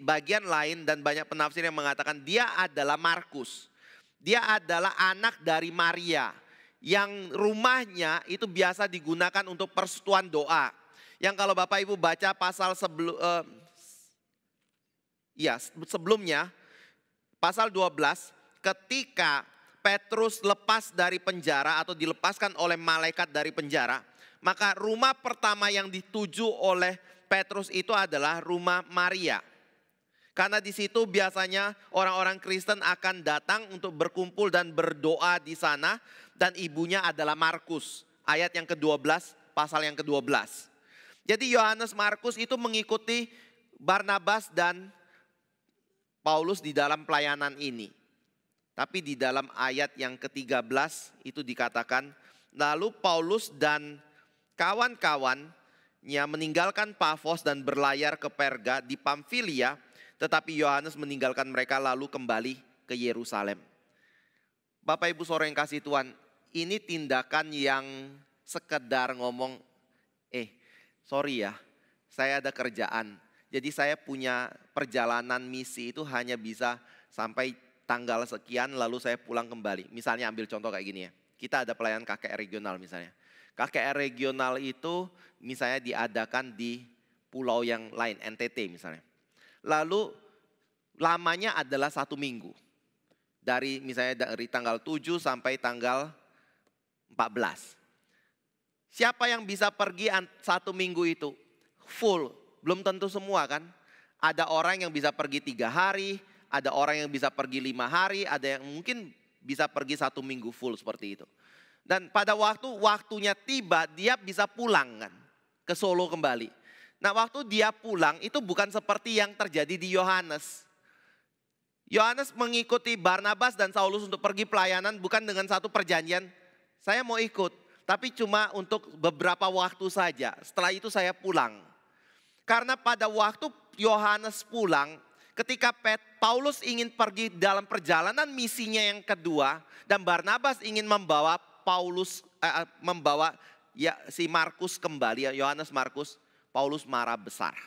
bagian lain dan banyak penafsir yang mengatakan dia adalah Markus. Dia adalah anak dari Maria yang rumahnya itu biasa digunakan untuk persekutuan doa. Yang kalau Bapak Ibu baca pasal sebelumnya, pasal 12, ketika Petrus lepas dari penjara atau dilepaskan oleh malaikat dari penjara, maka rumah pertama yang dituju oleh Petrus itu adalah rumah Maria. Karena di situ biasanya orang-orang Kristen akan datang untuk berkumpul dan berdoa di sana, dan ibunya adalah Markus. Ayat yang ke-12, pasal yang ke-12. Jadi Yohanes Markus itu mengikuti Barnabas dan Paulus di dalam pelayanan ini. Tapi di dalam ayat yang ke-13 itu dikatakan, lalu Paulus dan kawan-kawannya meninggalkan Pafos dan berlayar ke Perga di Pamfilia, tetapi Yohanes meninggalkan mereka lalu kembali ke Yerusalem. Bapak Ibu saudara yang kasih Tuhan, ini tindakan yang sekedar ngomong, sorry ya, saya ada kerjaan. Jadi saya punya perjalanan misi itu hanya bisa sampai tanggal sekian lalu saya pulang kembali. Misalnya ambil contoh kayak gini ya. Kita ada pelayanan KKR regional misalnya. KKR regional itu misalnya diadakan di pulau yang lain, NTT misalnya. Lalu lamanya adalah 1 minggu. Misalnya dari tanggal 7 sampai tanggal 14. Siapa yang bisa pergi 1 minggu itu? Full, belum tentu semua kan. Ada orang yang bisa pergi 3 hari, ada orang yang bisa pergi 5 hari, ada yang mungkin bisa pergi 1 minggu full seperti itu. Dan pada waktunya tiba, dia bisa pulang kan, ke Solo kembali. Nah, waktu dia pulang itu bukan seperti yang terjadi di Yohanes. Yohanes mengikuti Barnabas dan Saulus untuk pergi pelayanan bukan dengan satu perjanjian, saya mau ikut. Tapi cuma untuk beberapa waktu saja. Setelah itu saya pulang. Karena pada waktu Yohanes pulang, ketika Paulus ingin pergi dalam perjalanan misinya yang kedua, dan Barnabas ingin membawa si Markus kembali, Yohanes Markus, Paulus marah besar.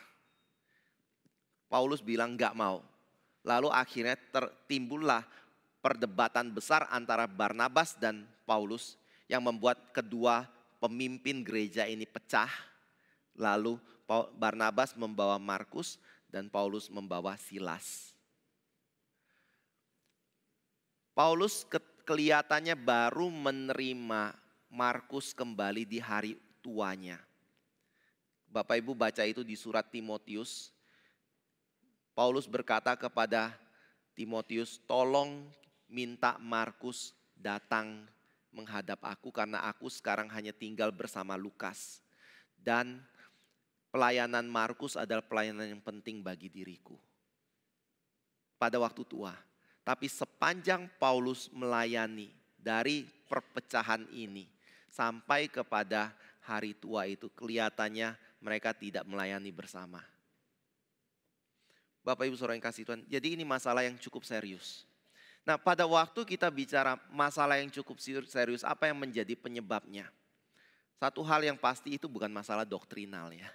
Paulus bilang enggak mau. Lalu akhirnya timbullah perdebatan besar antara Barnabas dan Paulus yang membuat kedua pemimpin gereja ini pecah. Lalu Barnabas membawa Markus dan Paulus membawa Silas. Paulus kelihatannya baru menerima Markus kembali di hari tuanya. Bapak Ibu baca itu di surat Timotius. Paulus berkata kepada Timotius, tolong minta Markus datang menghadap aku karena aku sekarang hanya tinggal bersama Lukas. Dan pelayanan Markus adalah pelayanan yang penting bagi diriku. Pada waktu tua. Tapi sepanjang Paulus melayani dari perpecahan ini. Sampai kepada hari tua itu kelihatannya mereka tidak melayani bersama. Bapak Ibu Saudara yang kasih Tuhan, jadi ini masalah yang cukup serius. Nah, pada waktu kita bicara masalah yang cukup serius, apa yang menjadi penyebabnya? Satu hal yang pasti itu bukan masalah doktrinal ya.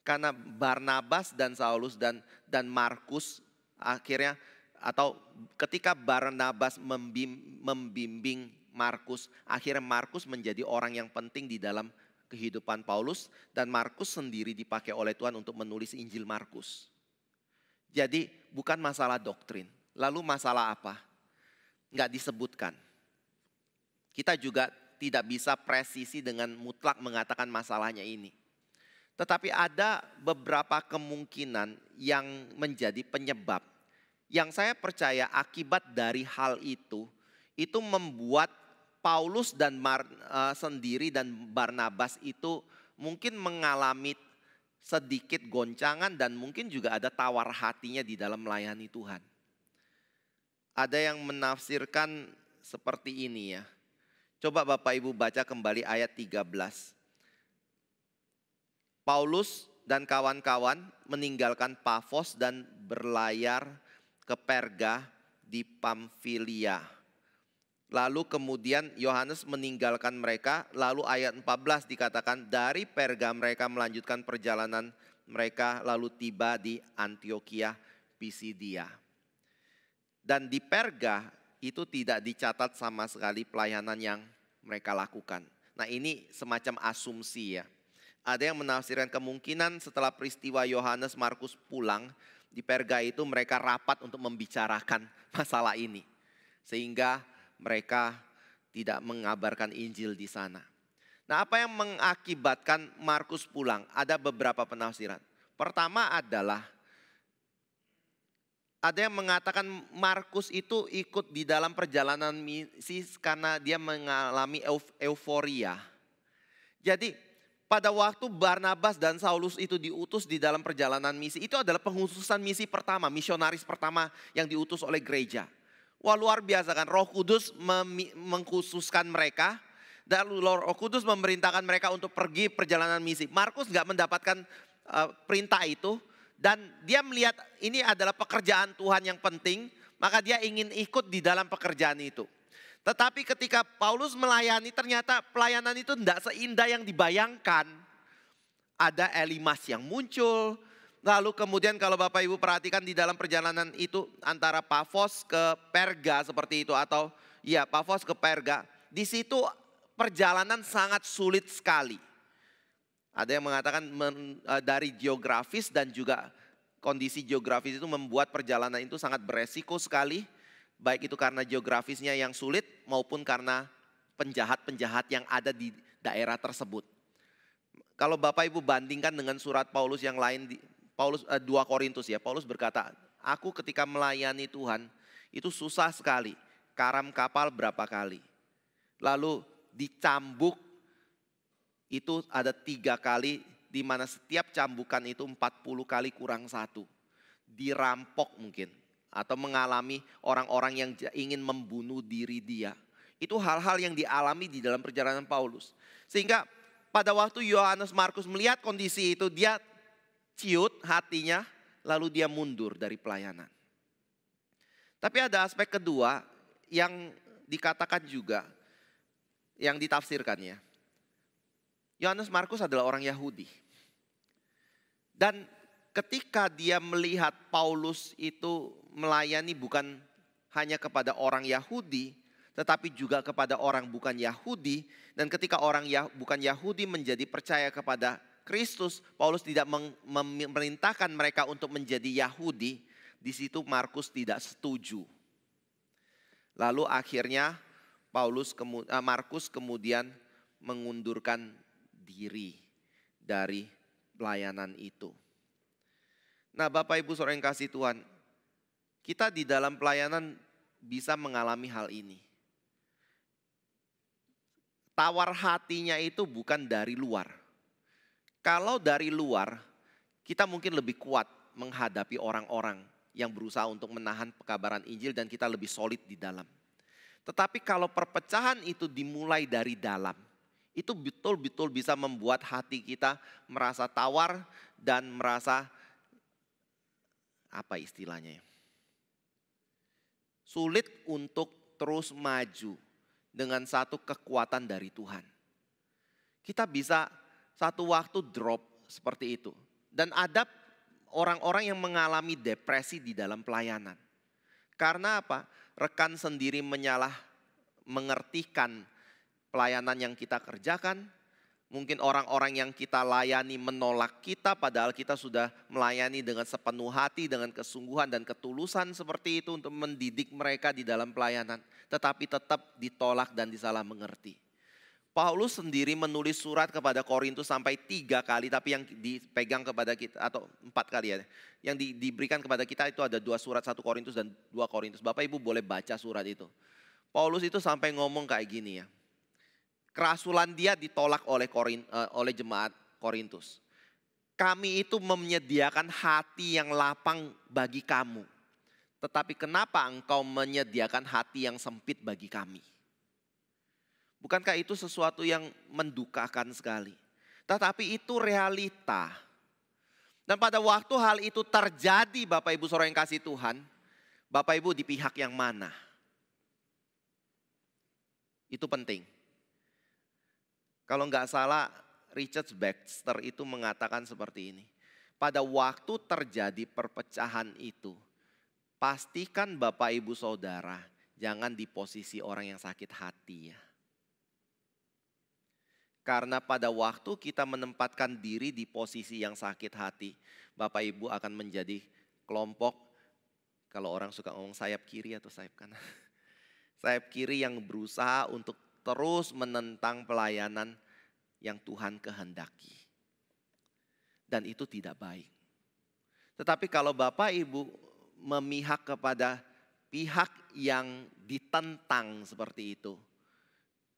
Karena Barnabas dan Saulus dan Markus akhirnya, atau ketika Barnabas membimbing Markus, akhirnya Markus menjadi orang yang penting di dalam kehidupan Paulus, dan Markus sendiri dipakai oleh Tuhan untuk menulis Injil Markus. Jadi bukan masalah doktrin. Lalu masalah apa? Enggak disebutkan. Kita juga tidak bisa presisi dengan mutlak mengatakan masalahnya ini. Tetapi ada beberapa kemungkinan yang menjadi penyebab. Yang saya percaya akibat dari hal itu membuat Paulus dan sendiri dan Barnabas itu mungkin mengalami sedikit goncangan dan mungkin juga ada tawar hatinya di dalam melayani Tuhan. Ada yang menafsirkan seperti ini ya. Coba Bapak Ibu baca kembali ayat 13. Paulus dan kawan-kawan meninggalkan Pafos dan berlayar ke Perga di Pamfilia. Lalu kemudian Yohanes meninggalkan mereka. Lalu ayat 14 dikatakan dari Perga mereka melanjutkan perjalanan mereka lalu tiba di Antioquia Pisidia. Dan di Perga itu tidak dicatat sama sekali pelayanan yang mereka lakukan. Nah, ini semacam asumsi ya. Ada yang menafsirkan kemungkinan setelah peristiwa Yohanes Markus pulang di Perga itu mereka rapat untuk membicarakan masalah ini. Sehingga mereka tidak mengabarkan Injil di sana. Nah, apa yang mengakibatkan Markus pulang? Ada beberapa penafsiran. Pertama adalah ada yang mengatakan Markus itu ikut di dalam perjalanan misi karena dia mengalami euforia. Jadi pada waktu Barnabas dan Saulus itu diutus di dalam perjalanan misi, itu adalah penghususan misi pertama, misionaris pertama yang diutus oleh gereja. Wah, luar biasa kan, Roh Kudus mengkhususkan mereka, dan Roh Kudus memerintahkan mereka untuk pergi perjalanan misi. Markus gak mendapatkan perintah itu, dan dia melihat ini adalah pekerjaan Tuhan yang penting, maka dia ingin ikut di dalam pekerjaan itu. Tetapi ketika Paulus melayani, ternyata pelayanan itu tidak seindah yang dibayangkan. Ada Elimas yang muncul, lalu kemudian kalau Bapak Ibu perhatikan di dalam perjalanan itu antara Pafos ke Perga seperti itu, atau ya Pafos ke Perga, di situ perjalanan sangat sulit sekali. Ada yang mengatakan dari geografis dan juga kondisi geografis itu membuat perjalanan itu sangat beresiko sekali. Baik itu karena geografisnya yang sulit maupun karena penjahat-penjahat yang ada di daerah tersebut. Kalau Bapak Ibu bandingkan dengan surat Paulus yang lain, Paulus 2 Korintus ya, Paulus berkata, aku ketika melayani Tuhan itu susah sekali. Karam kapal berapa kali. Lalu dicambuk itu ada 3 kali, di mana setiap cambukan itu 40 kali kurang 1. Dirampok mungkin, atau mengalami orang-orang yang ingin membunuh diri dia. Itu hal-hal yang dialami di dalam perjalanan Paulus. Sehingga pada waktu Yohanes Markus melihat kondisi itu, dia ciut hatinya, lalu dia mundur dari pelayanan. Tapi ada aspek kedua yang dikatakan juga, yang ditafsirkan ya. Yohanes Markus adalah orang Yahudi. Dan ketika dia melihat Paulus itu melayani bukan hanya kepada orang Yahudi, tetapi juga kepada orang bukan Yahudi. Dan ketika orang bukan Yahudi menjadi percaya kepada Kristus, Paulus tidak memerintahkan mereka untuk menjadi Yahudi. Di situ Markus tidak setuju. Lalu akhirnya Markus kemudian mengundurkan diri dari pelayanan itu. Nah, Bapak Ibu Saudara yang kasih Tuhan, kita di dalam pelayanan bisa mengalami hal ini. Tawar hatinya itu bukan dari luar. Kalau dari luar, kita mungkin lebih kuat menghadapi orang-orang yang berusaha untuk menahan pekabaran Injil dan kita lebih solid di dalam. Tetapi kalau perpecahan itu dimulai dari dalam, itu betul-betul bisa membuat hati kita merasa tawar dan merasa, apa istilahnya ya, sulit untuk terus maju dengan satu kekuatan dari Tuhan. Kita bisa satu waktu drop seperti itu. Dan ada orang-orang yang mengalami depresi di dalam pelayanan. Karena apa? Rekan sendiri mengertikan pelayanan yang kita kerjakan. Mungkin orang-orang yang kita layani menolak kita, padahal kita sudah melayani dengan sepenuh hati, dengan kesungguhan dan ketulusan seperti itu untuk mendidik mereka di dalam pelayanan. Tetapi tetap ditolak dan disalah mengerti. Paulus sendiri menulis surat kepada Korintus sampai 3 kali, tapi yang dipegang kepada kita, atau 4 kali ya. Yang diberikan kepada kita itu ada 2 surat, 1 Korintus dan 2 Korintus. Bapak Ibu boleh baca surat itu. Paulus itu sampai ngomong kayak gini ya. Kerasulan dia ditolak oleh jemaat Korintus. Kami itu menyediakan hati yang lapang bagi kamu. Tetapi kenapa engkau menyediakan hati yang sempit bagi kami? Bukankah itu sesuatu yang mendukakan sekali? Tetapi itu realita. Dan pada waktu hal itu terjadi, Bapak Ibu saudara yang kasih Tuhan, Bapak Ibu di pihak yang mana? Itu penting. Kalau nggak salah, Richard Baxter itu mengatakan seperti ini. Pada waktu terjadi perpecahan itu, pastikan Bapak Ibu Saudara jangan di posisi orang yang sakit hati ya. Karena pada waktu kita menempatkan diri di posisi yang sakit hati, Bapak Ibu akan menjadi kelompok, kalau orang suka ngomong sayap kiri atau sayap kanan. Sayap kiri yang berusaha untuk terus menentang pelayanan yang Tuhan kehendaki. Dan itu tidak baik. Tetapi kalau Bapak Ibu memihak kepada pihak yang ditentang seperti itu,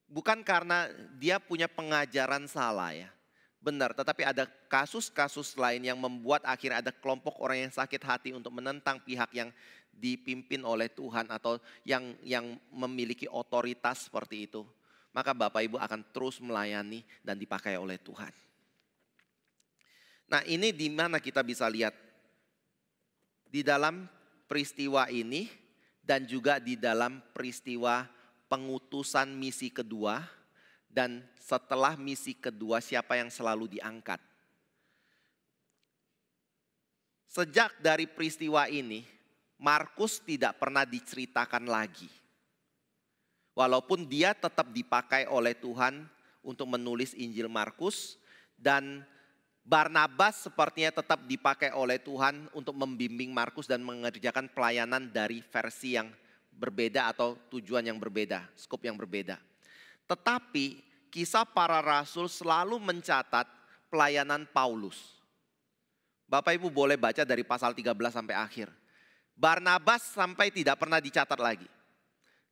bukan karena dia punya pengajaran salah ya. Benar, tetapi ada kasus-kasus lain yang membuat akhirnya ada kelompok orang yang sakit hati untuk menentang pihak yang dipimpin oleh Tuhan atau yang memiliki otoritas seperti itu. Maka Bapak Ibu akan terus melayani dan dipakai oleh Tuhan. Nah, ini di mana kita bisa lihat di dalam peristiwa ini dan juga di dalam peristiwa pengutusan misi kedua, dan setelah misi kedua siapa yang selalu diangkat. Sejak dari peristiwa ini, Markus tidak pernah diceritakan lagi. Walaupun dia tetap dipakai oleh Tuhan untuk menulis Injil Markus, dan Barnabas sepertinya tetap dipakai oleh Tuhan untuk membimbing Markus dan mengerjakan pelayanan dari versi yang berbeda atau tujuan yang berbeda, skop yang berbeda. Tetapi kisah para rasul selalu mencatat pelayanan Paulus. Bapak Ibu boleh baca dari pasal 13 sampai akhir. Barnabas sampai tidak pernah dicatat lagi.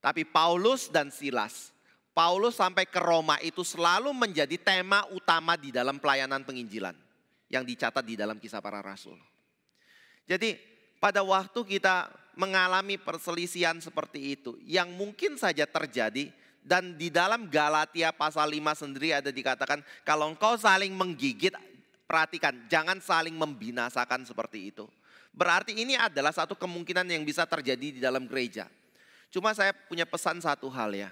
Tapi Paulus dan Silas, Paulus sampai ke Roma itu selalu menjadi tema utama di dalam pelayanan penginjilan yang dicatat di dalam kisah para rasul. Jadi pada waktu kita mengalami perselisihan seperti itu yang mungkin saja terjadi, dan di dalam Galatia pasal 5 sendiri ada dikatakan kalau engkau saling menggigit, perhatikan jangan saling membinasakan seperti itu. Berarti ini adalah satu kemungkinan yang bisa terjadi di dalam gereja. Cuma saya punya pesan satu hal ya.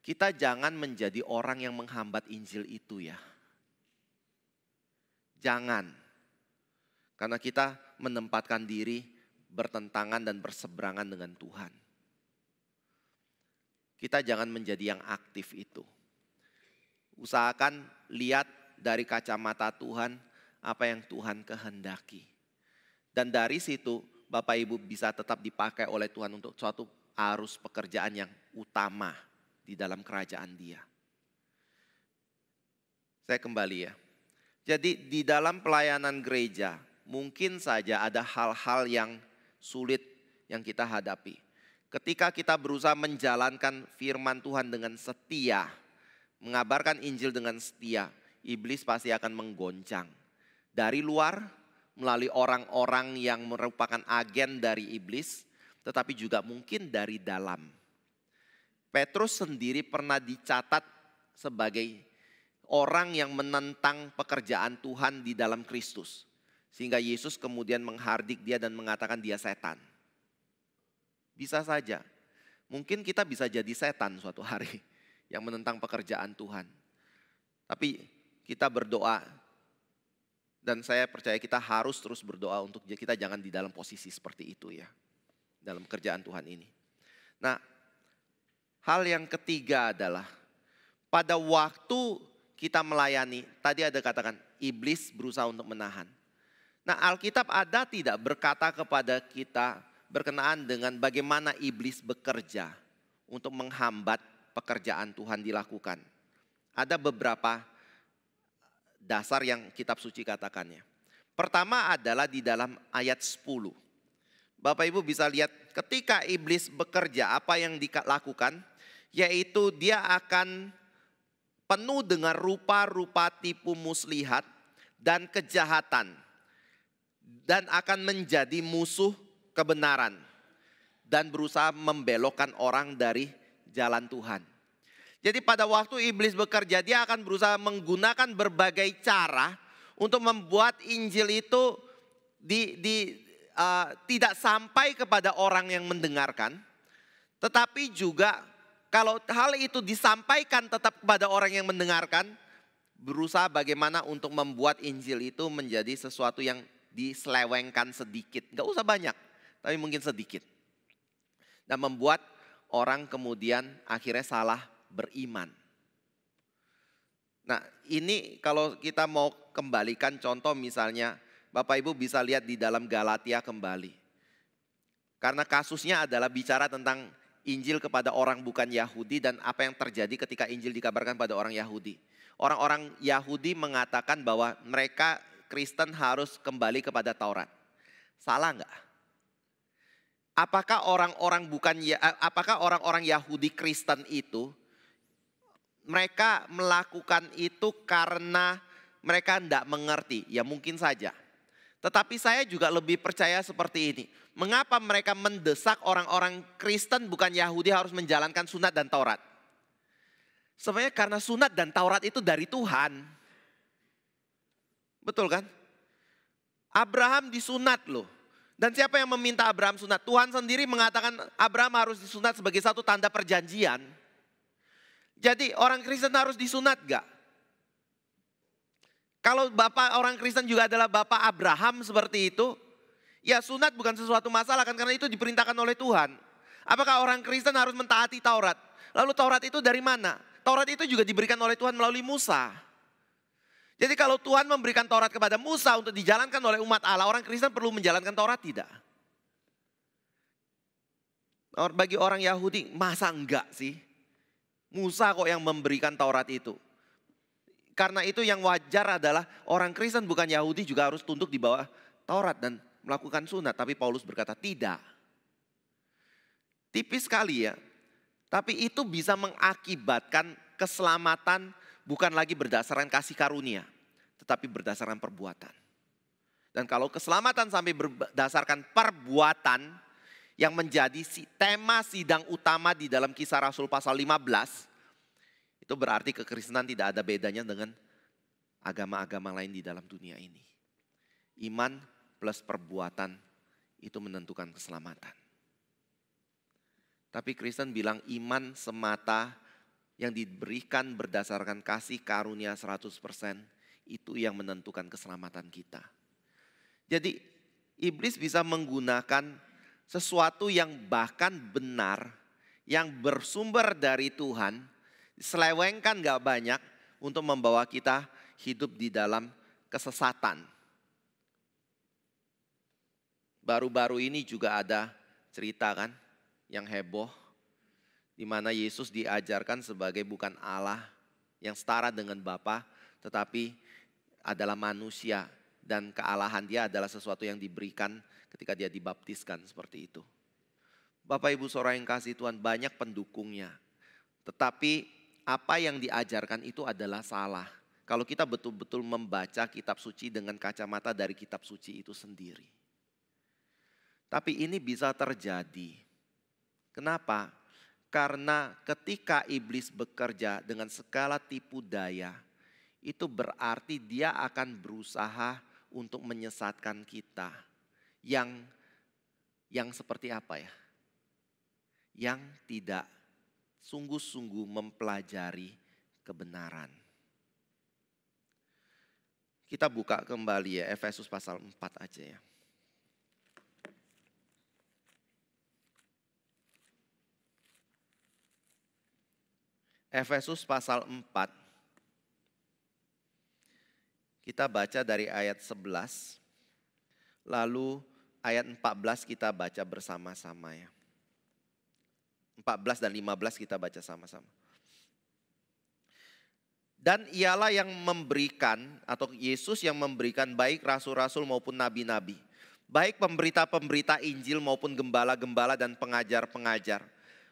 Kita jangan menjadi orang yang menghambat Injil itu ya. Jangan. Karena kita menempatkan diri bertentangan dan berseberangan dengan Tuhan. Kita jangan menjadi yang aktif itu. Usahakan lihat dari kacamata Tuhan apa yang Tuhan kehendaki. Dan dari situ Bapak Ibu bisa tetap dipakai oleh Tuhan untuk suatu arus pekerjaan yang utama di dalam kerajaan Dia. Saya kembali ya. Jadi di dalam pelayanan gereja mungkin saja ada hal-hal yang sulit yang kita hadapi. Ketika kita berusaha menjalankan firman Tuhan dengan setia, mengabarkan Injil dengan setia, iblis pasti akan menggoncang. Dari luar melalui orang-orang yang merupakan agen dari iblis, tetapi juga mungkin dari dalam. Petrus sendiri pernah dicatat sebagai orang yang menentang pekerjaan Tuhan di dalam Kristus. Sehingga Yesus kemudian menghardik dia dan mengatakan dia setan. Bisa saja. Mungkin kita bisa jadi setan suatu hari yang menentang pekerjaan Tuhan. Tapi kita berdoa, dan saya percaya kita harus terus berdoa untuk kita jangan di dalam posisi seperti itu ya. Dalam kerjaan Tuhan ini. Nah, hal yang ketiga adalah pada waktu kita melayani, tadi ada katakan iblis berusaha untuk menahan. Nah, Alkitab ada tidak berkata kepada kita berkenaan dengan bagaimana iblis bekerja untuk menghambat pekerjaan Tuhan dilakukan. Ada beberapa dasar yang kitab suci katakannya. Pertama adalah di dalam ayat 10. Bapak Ibu bisa lihat ketika iblis bekerja apa yang dilakukan, yaitu dia akan penuh dengan rupa-rupa tipu muslihat dan kejahatan. Dan akan menjadi musuh kebenaran. Dan berusaha membelokkan orang dari jalan Tuhan. Jadi pada waktu iblis bekerja, dia akan berusaha menggunakan berbagai cara untuk membuat Injil itu tidak sampai kepada orang yang mendengarkan. Tetapi juga kalau hal itu disampaikan tetap kepada orang yang mendengarkan, berusaha bagaimana untuk membuat Injil itu menjadi sesuatu yang diselewengkan sedikit. Gak usah banyak, tapi mungkin sedikit. Dan membuat orang kemudian akhirnya salah beriman. Nah, ini kalau kita mau kembalikan contoh misalnya, Bapak Ibu bisa lihat di dalam Galatia kembali. Karena kasusnya adalah bicara tentang Injil kepada orang bukan Yahudi dan apa yang terjadi ketika Injil dikabarkan pada orang Yahudi. Orang-orang Yahudi mengatakan bahwa mereka Kristen harus kembali kepada Taurat. Salah enggak? Apakah orang-orang Yahudi Kristen itu mereka melakukan itu karena mereka tidak mengerti? Ya mungkin saja. Tetapi saya juga lebih percaya seperti ini. Mengapa mereka mendesak orang-orang Kristen bukan Yahudi harus menjalankan sunat dan Taurat? Sebenarnya karena sunat dan Taurat itu dari Tuhan. Betul kan? Abraham disunat loh. Dan siapa yang meminta Abraham sunat? Tuhan sendiri mengatakan Abraham harus disunat sebagai satu tanda perjanjian. Jadi orang Kristen harus disunat gak? Kalau bapak orang Kristen juga adalah bapak Abraham seperti itu, ya sunat bukan sesuatu masalah kan karena itu diperintahkan oleh Tuhan. Apakah orang Kristen harus mentaati Taurat? Lalu Taurat itu dari mana? Taurat itu juga diberikan oleh Tuhan melalui Musa. Jadi kalau Tuhan memberikan Taurat kepada Musa untuk dijalankan oleh umat Allah, orang Kristen perlu menjalankan Taurat tidak? Bagi orang Yahudi, masa enggak sih? Musa kok yang memberikan Taurat itu. Karena itu yang wajar adalah orang Kristen bukan Yahudi juga harus tunduk di bawah Taurat dan melakukan sunat. Tapi Paulus berkata tidak. Tipis sekali ya. Tapi itu bisa mengakibatkan keselamatan bukan lagi berdasarkan kasih karunia, tetapi berdasarkan perbuatan. Dan kalau keselamatan sampai berdasarkan perbuatan yang menjadi tema sidang utama di dalam Kisah Rasul pasal 15, itu berarti kekristenan tidak ada bedanya dengan agama-agama lain di dalam dunia ini. Iman plus perbuatan itu menentukan keselamatan. Tapi Kristen bilang iman semata yang diberikan berdasarkan kasih karunia 100% itu yang menentukan keselamatan kita. Jadi iblis bisa menggunakan sesuatu yang bahkan benar, yang bersumber dari Tuhan, diselewengkan gak banyak untuk membawa kita hidup di dalam kesesatan. Baru-baru ini juga ada cerita kan yang heboh, di mana Yesus diajarkan sebagai bukan Allah yang setara dengan Bapa, tetapi adalah manusia dan kealahan dia adalah sesuatu yang diberikan ketika dia dibaptiskan seperti itu. Bapak Ibu saudara yang kasih Tuhan, banyak pendukungnya. Tetapi apa yang diajarkan itu adalah salah. Kalau kita betul-betul membaca kitab suci dengan kacamata dari kitab suci itu sendiri. Tapi ini bisa terjadi. Kenapa? Karena ketika iblis bekerja dengan segala tipu daya, itu berarti dia akan berusaha untuk menyesatkan kita. Yang seperti apa ya? Yang tidak sungguh-sungguh mempelajari kebenaran. Kita buka kembali ya, Efesus pasal 4 aja ya. Efesus pasal 4. Kita baca dari ayat 11. Lalu ayat 14 kita baca bersama-sama ya. 14 dan 15 kita baca sama-sama. Dan ialah yang memberikan, atau Yesus yang memberikan baik rasul-rasul maupun nabi-nabi. Baik pemberita-pemberita Injil maupun gembala-gembala dan pengajar-pengajar.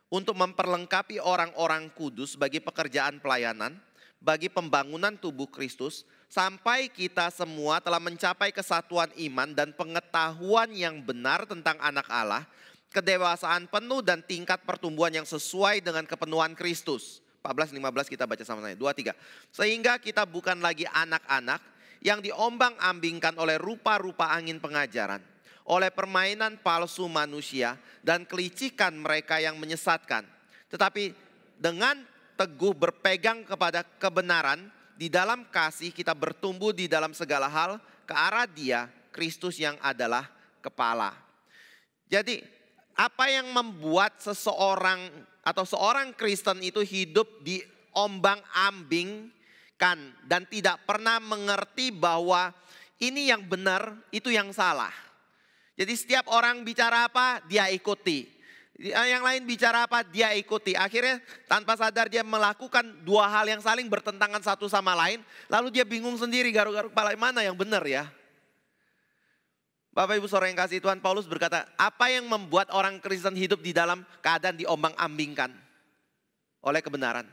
Untuk memperlengkapi orang-orang kudus bagi pekerjaan pelayanan, bagi pembangunan tubuh Kristus, sampai kita semua telah mencapai kesatuan iman dan pengetahuan yang benar tentang anak Allah, kedewasaan penuh dan tingkat pertumbuhan yang sesuai dengan kepenuhan Kristus. 14-15 kita baca sama-sama. 2-3. Sehingga kita bukan lagi anak-anak yang diombang-ambingkan oleh rupa-rupa angin pengajaran, oleh permainan palsu manusia dan kelicikan mereka yang menyesatkan. Tetapi dengan teguh berpegang kepada kebenaran, di dalam kasih kita bertumbuh di dalam segala hal ke arah Dia, Kristus yang adalah kepala. Jadi apa yang membuat seseorang atau seorang Kristen itu hidup diombang-ambingkan dan tidak pernah mengerti bahwa ini yang benar, itu yang salah. Jadi setiap orang bicara apa, dia ikuti. Yang lain bicara apa, dia ikuti. Akhirnya tanpa sadar dia melakukan dua hal yang saling bertentangan satu sama lain. Lalu dia bingung sendiri, garuk-garuk kepala, mana yang benar ya. Bapak Ibu Saudara yang kasih Tuhan, Paulus berkata, apa yang membuat orang Kristen hidup di dalam keadaan diombang-ambingkan oleh kebenaran?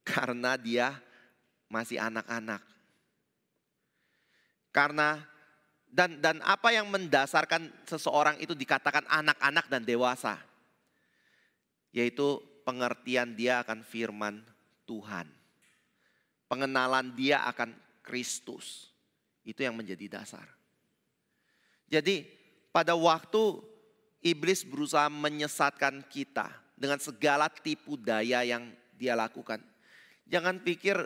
Karena dia masih anak-anak. Karena dan apa yang mendasarkan seseorang itu dikatakan anak-anak dan dewasa? Yaitu pengertian dia akan firman Tuhan. Pengenalan dia akan Kristus. Itu yang menjadi dasar. Jadi pada waktu iblis berusaha menyesatkan kita dengan segala tipu daya yang dia lakukan. Jangan pikir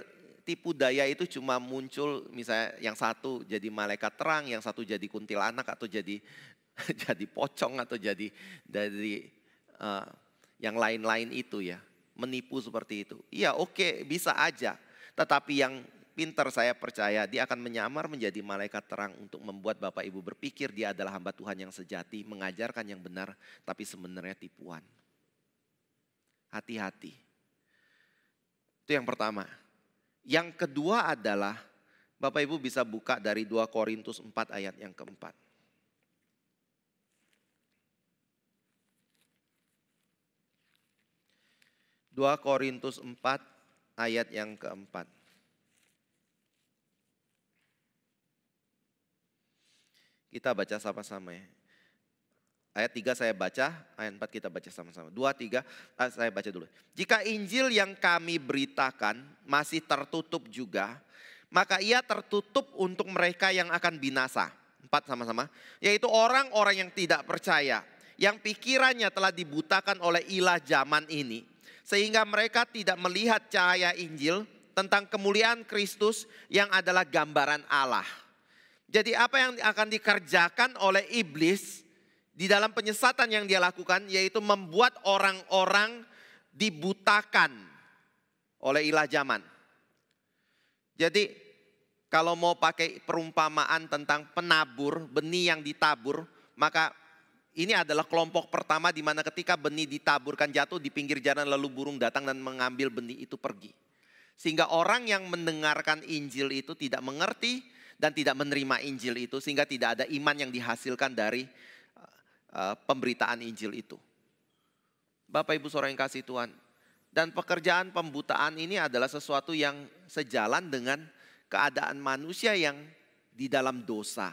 tipu daya itu cuma muncul misalnya yang satu jadi malaikat terang, yang satu jadi kuntilanak atau jadi pocong atau jadi dari yang lain-lain itu ya. Menipu seperti itu. Iya oke, bisa aja. Tetapi yang pintar saya percaya dia akan menyamar menjadi malaikat terang untuk membuat Bapak Ibu berpikir dia adalah hamba Tuhan yang sejati, mengajarkan yang benar tapi sebenarnya tipuan. Hati-hati. Itu yang pertama. Yang kedua adalah Bapak Ibu bisa buka dari 2 Korintus 4 ayat yang keempat. Dua Korintus 4 ayat yang keempat. Kita baca sama-sama ya. Ayat 3 saya baca, ayat 4 kita baca sama-sama. 2, 3, saya baca dulu. Jika Injil yang kami beritakan masih tertutup juga, maka ia tertutup untuk mereka yang akan binasa. 4 sama-sama. Yaitu orang-orang yang tidak percaya, yang pikirannya telah dibutakan oleh ilah zaman ini. Sehingga mereka tidak melihat cahaya Injil tentang kemuliaan Kristus yang adalah gambaran Allah. Jadi apa yang akan dikerjakan oleh iblis di dalam penyesatan yang dia lakukan, yaitu membuat orang-orang dibutakan oleh ilah zaman. Jadi kalau mau pakai perumpamaan tentang penabur, benih yang ditabur, maka ini adalah kelompok pertama di mana ketika benih ditaburkan jatuh di pinggir jalan lalu burung datang dan mengambil benih itu pergi. Sehingga orang yang mendengarkan Injil itu tidak mengerti dan tidak menerima Injil itu, sehingga tidak ada iman yang dihasilkan dari pemberitaan Injil itu. Bapak Ibu Saudara yang kasih Tuhan, dan pekerjaan pembutaan ini adalah sesuatu yang sejalan dengan keadaan manusia yang di dalam dosa.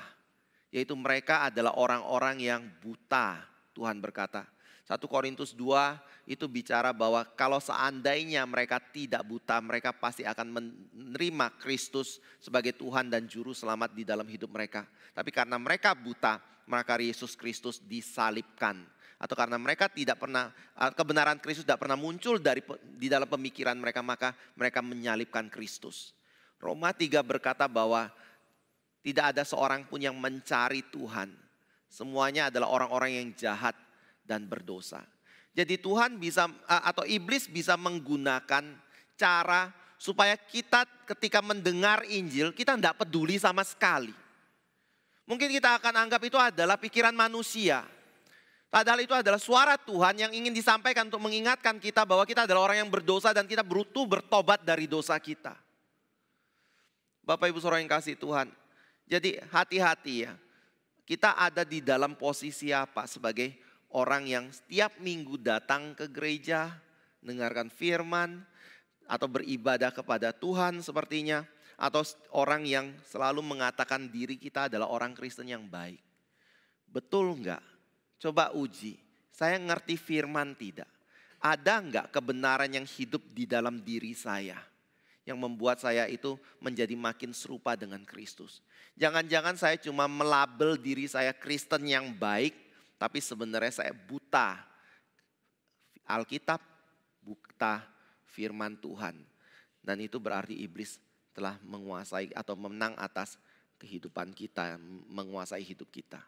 Yaitu mereka adalah orang-orang yang buta, Tuhan berkata. 1 Korintus 2 itu bicara bahwa kalau seandainya mereka tidak buta, mereka pasti akan menerima Kristus sebagai Tuhan dan Juru Selamat di dalam hidup mereka. Tapi karena mereka buta, maka Yesus Kristus disalibkan. Atau karena mereka tidak pernah, kebenaran Kristus tidak pernah muncul di dalam pemikiran mereka, maka mereka menyalibkan Kristus. Roma 3 berkata bahwa tidak ada seorang pun yang mencari Tuhan. Semuanya adalah orang-orang yang jahat dan berdosa. Jadi Tuhan bisa atau iblis bisa menggunakan cara supaya kita ketika mendengar Injil kita tidak peduli sama sekali. Mungkin kita akan anggap itu adalah pikiran manusia. Padahal itu adalah suara Tuhan yang ingin disampaikan untuk mengingatkan kita bahwa kita adalah orang yang berdosa dan kita butuh bertobat dari dosa kita. Bapak Ibu Saudara yang kasih Tuhan. Jadi hati-hati ya. Kita ada di dalam posisi apa sebagai orang yang setiap minggu datang ke gereja, dengarkan firman, atau beribadah kepada Tuhan sepertinya. Atau orang yang selalu mengatakan diri kita adalah orang Kristen yang baik. Betul enggak? Coba uji, saya ngerti firman tidak? Ada enggak kebenaran yang hidup di dalam diri saya? Yang membuat saya itu menjadi makin serupa dengan Kristus. Jangan-jangan saya cuma melabel diri saya Kristen yang baik, tapi sebenarnya saya buta Alkitab, buta firman Tuhan. Dan itu berarti iblis telah menguasai atau menang atas kehidupan kita, menguasai hidup kita.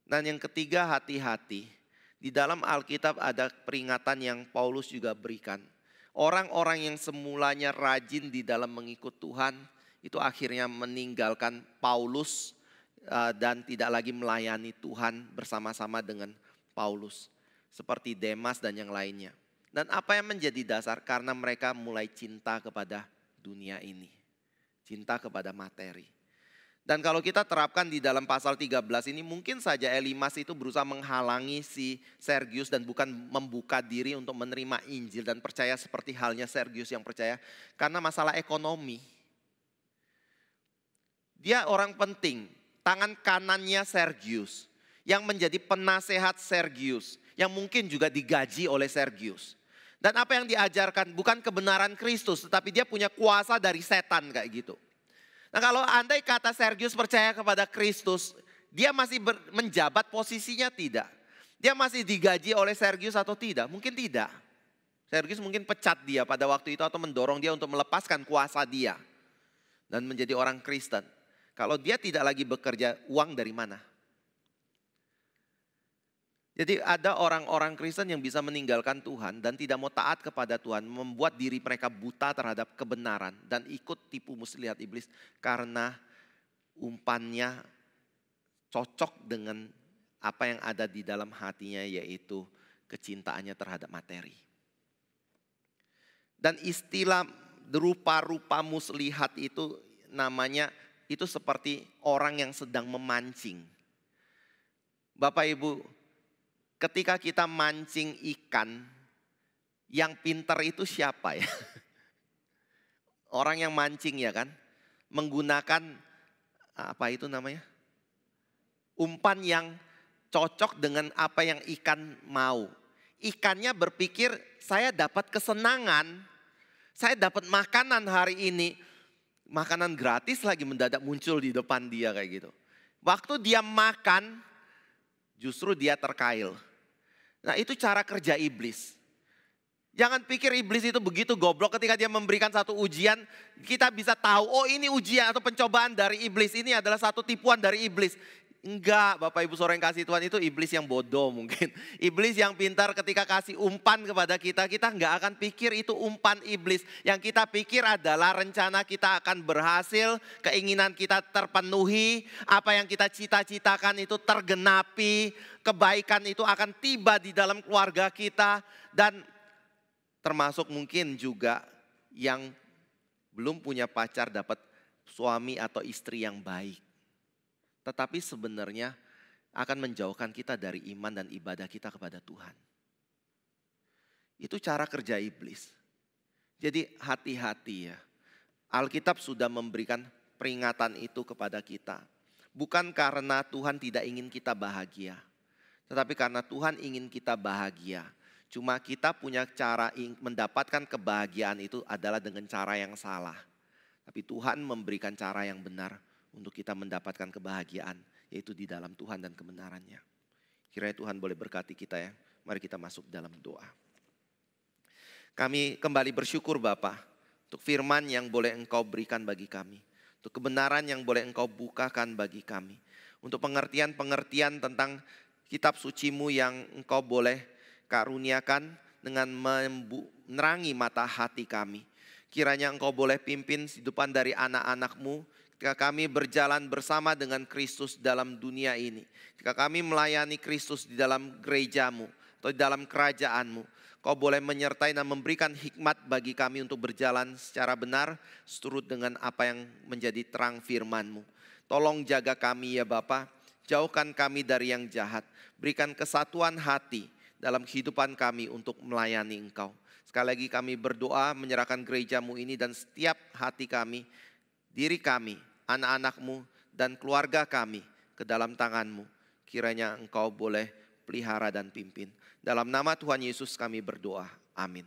Dan yang ketiga, hati-hati. Di dalam Alkitab ada peringatan yang Paulus juga berikan. Orang-orang yang semulanya rajin di dalam mengikut Tuhan, itu akhirnya meninggalkan Paulus dan tidak lagi melayani Tuhan bersama-sama dengan Paulus. Seperti Demas dan yang lainnya. Dan apa yang menjadi dasar? Karena mereka mulai cinta kepada dunia ini. Cinta kepada materi. Dan kalau kita terapkan di dalam pasal 13 ini, mungkin saja Elimas itu berusaha menghalangi si Sergius dan bukan membuka diri untuk menerima Injil dan percaya seperti halnya Sergius yang percaya karena masalah ekonomi. Dia orang penting, tangan kanannya Sergius yang menjadi penasehat Sergius yang mungkin juga digaji oleh Sergius. Dan apa yang diajarkan bukan kebenaran Kristus, tetapi dia punya kuasa dari setan kayak gitu. Nah kalau andai kata Sergius percaya kepada Kristus, dia masih menjabat posisinya tidak? Dia masih digaji oleh Sergius atau tidak? Mungkin tidak. Sergius mungkin pecat dia pada waktu itu atau mendorong dia untuk melepaskan kuasa dia. Dan menjadi orang Kristen. Kalau dia tidak lagi bekerja, uang dari mana? Jadi ada orang-orang Kristen yang bisa meninggalkan Tuhan dan tidak mau taat kepada Tuhan. Membuat diri mereka buta terhadap kebenaran dan ikut tipu muslihat iblis. Karena umpannya cocok dengan apa yang ada di dalam hatinya, yaitu kecintaannya terhadap materi. Dan istilah rupa-rupa muslihat itu namanya, itu seperti orang yang sedang memancing. Bapak Ibu, ketika kita mancing ikan, yang pintar itu siapa ya? Orang yang mancing ya kan? Menggunakan apa itu namanya? Umpan yang cocok dengan apa yang ikan mau. Ikannya berpikir saya dapat kesenangan, saya dapat makanan hari ini. Makanan gratis lagi mendadak muncul di depan dia kayak gitu. Waktu dia makan, justru dia terkail. Nah itu cara kerja iblis. Jangan pikir iblis itu begitu goblok ketika dia memberikan satu ujian. Kita bisa tahu, oh ini ujian atau pencobaan dari iblis. Ini adalah satu tipuan dari iblis. Enggak, Bapak Ibu Saudara yang kasih Tuhan, itu iblis yang bodoh mungkin. Iblis yang pintar ketika kasih umpan kepada kita, kita enggak akan pikir itu umpan iblis. Yang kita pikir adalah rencana kita akan berhasil, keinginan kita terpenuhi, apa yang kita cita-citakan itu tergenapi, kebaikan itu akan tiba di dalam keluarga kita. Dan termasuk mungkin juga yang belum punya pacar dapat suami atau istri yang baik. Tetapi sebenarnya akan menjauhkan kita dari iman dan ibadah kita kepada Tuhan. Itu cara kerja iblis. Jadi hati-hati ya. Alkitab sudah memberikan peringatan itu kepada kita. Bukan karena Tuhan tidak ingin kita bahagia. Tetapi karena Tuhan ingin kita bahagia. Cuma kita punya cara mendapatkan kebahagiaan itu adalah dengan cara yang salah. Tapi Tuhan memberikan cara yang benar untuk kita mendapatkan kebahagiaan, yaitu di dalam Tuhan dan kebenarannya. Kiranya Tuhan boleh berkati kita ya. Mari kita masuk dalam doa. Kami kembali bersyukur Bapa untuk firman yang boleh Engkau berikan bagi kami. Untuk kebenaran yang boleh Engkau bukakan bagi kami. Untuk pengertian-pengertian tentang kitab suci-Mu yang Engkau boleh karuniakan dengan menerangi mata hati kami. Kiranya Engkau boleh pimpin kehidupan dari anak-anak-Mu ketika kami berjalan bersama dengan Kristus dalam dunia ini. Ketika kami melayani Kristus di dalam gereja-Mu atau di dalam kerajaan-Mu. Kau boleh menyertai dan memberikan hikmat bagi kami untuk berjalan secara benar seturut dengan apa yang menjadi terang firman-Mu. Tolong jaga kami ya Bapa, jauhkan kami dari yang jahat. Berikan kesatuan hati dalam kehidupan kami untuk melayani Engkau. Sekali lagi kami berdoa menyerahkan gereja-Mu ini dan setiap hati kami, diri kami, anak-anak-Mu dan keluarga kami ke dalam tangan-Mu. Kiranya Engkau boleh pelihara dan pimpin. Dalam nama Tuhan Yesus kami berdoa. Amin.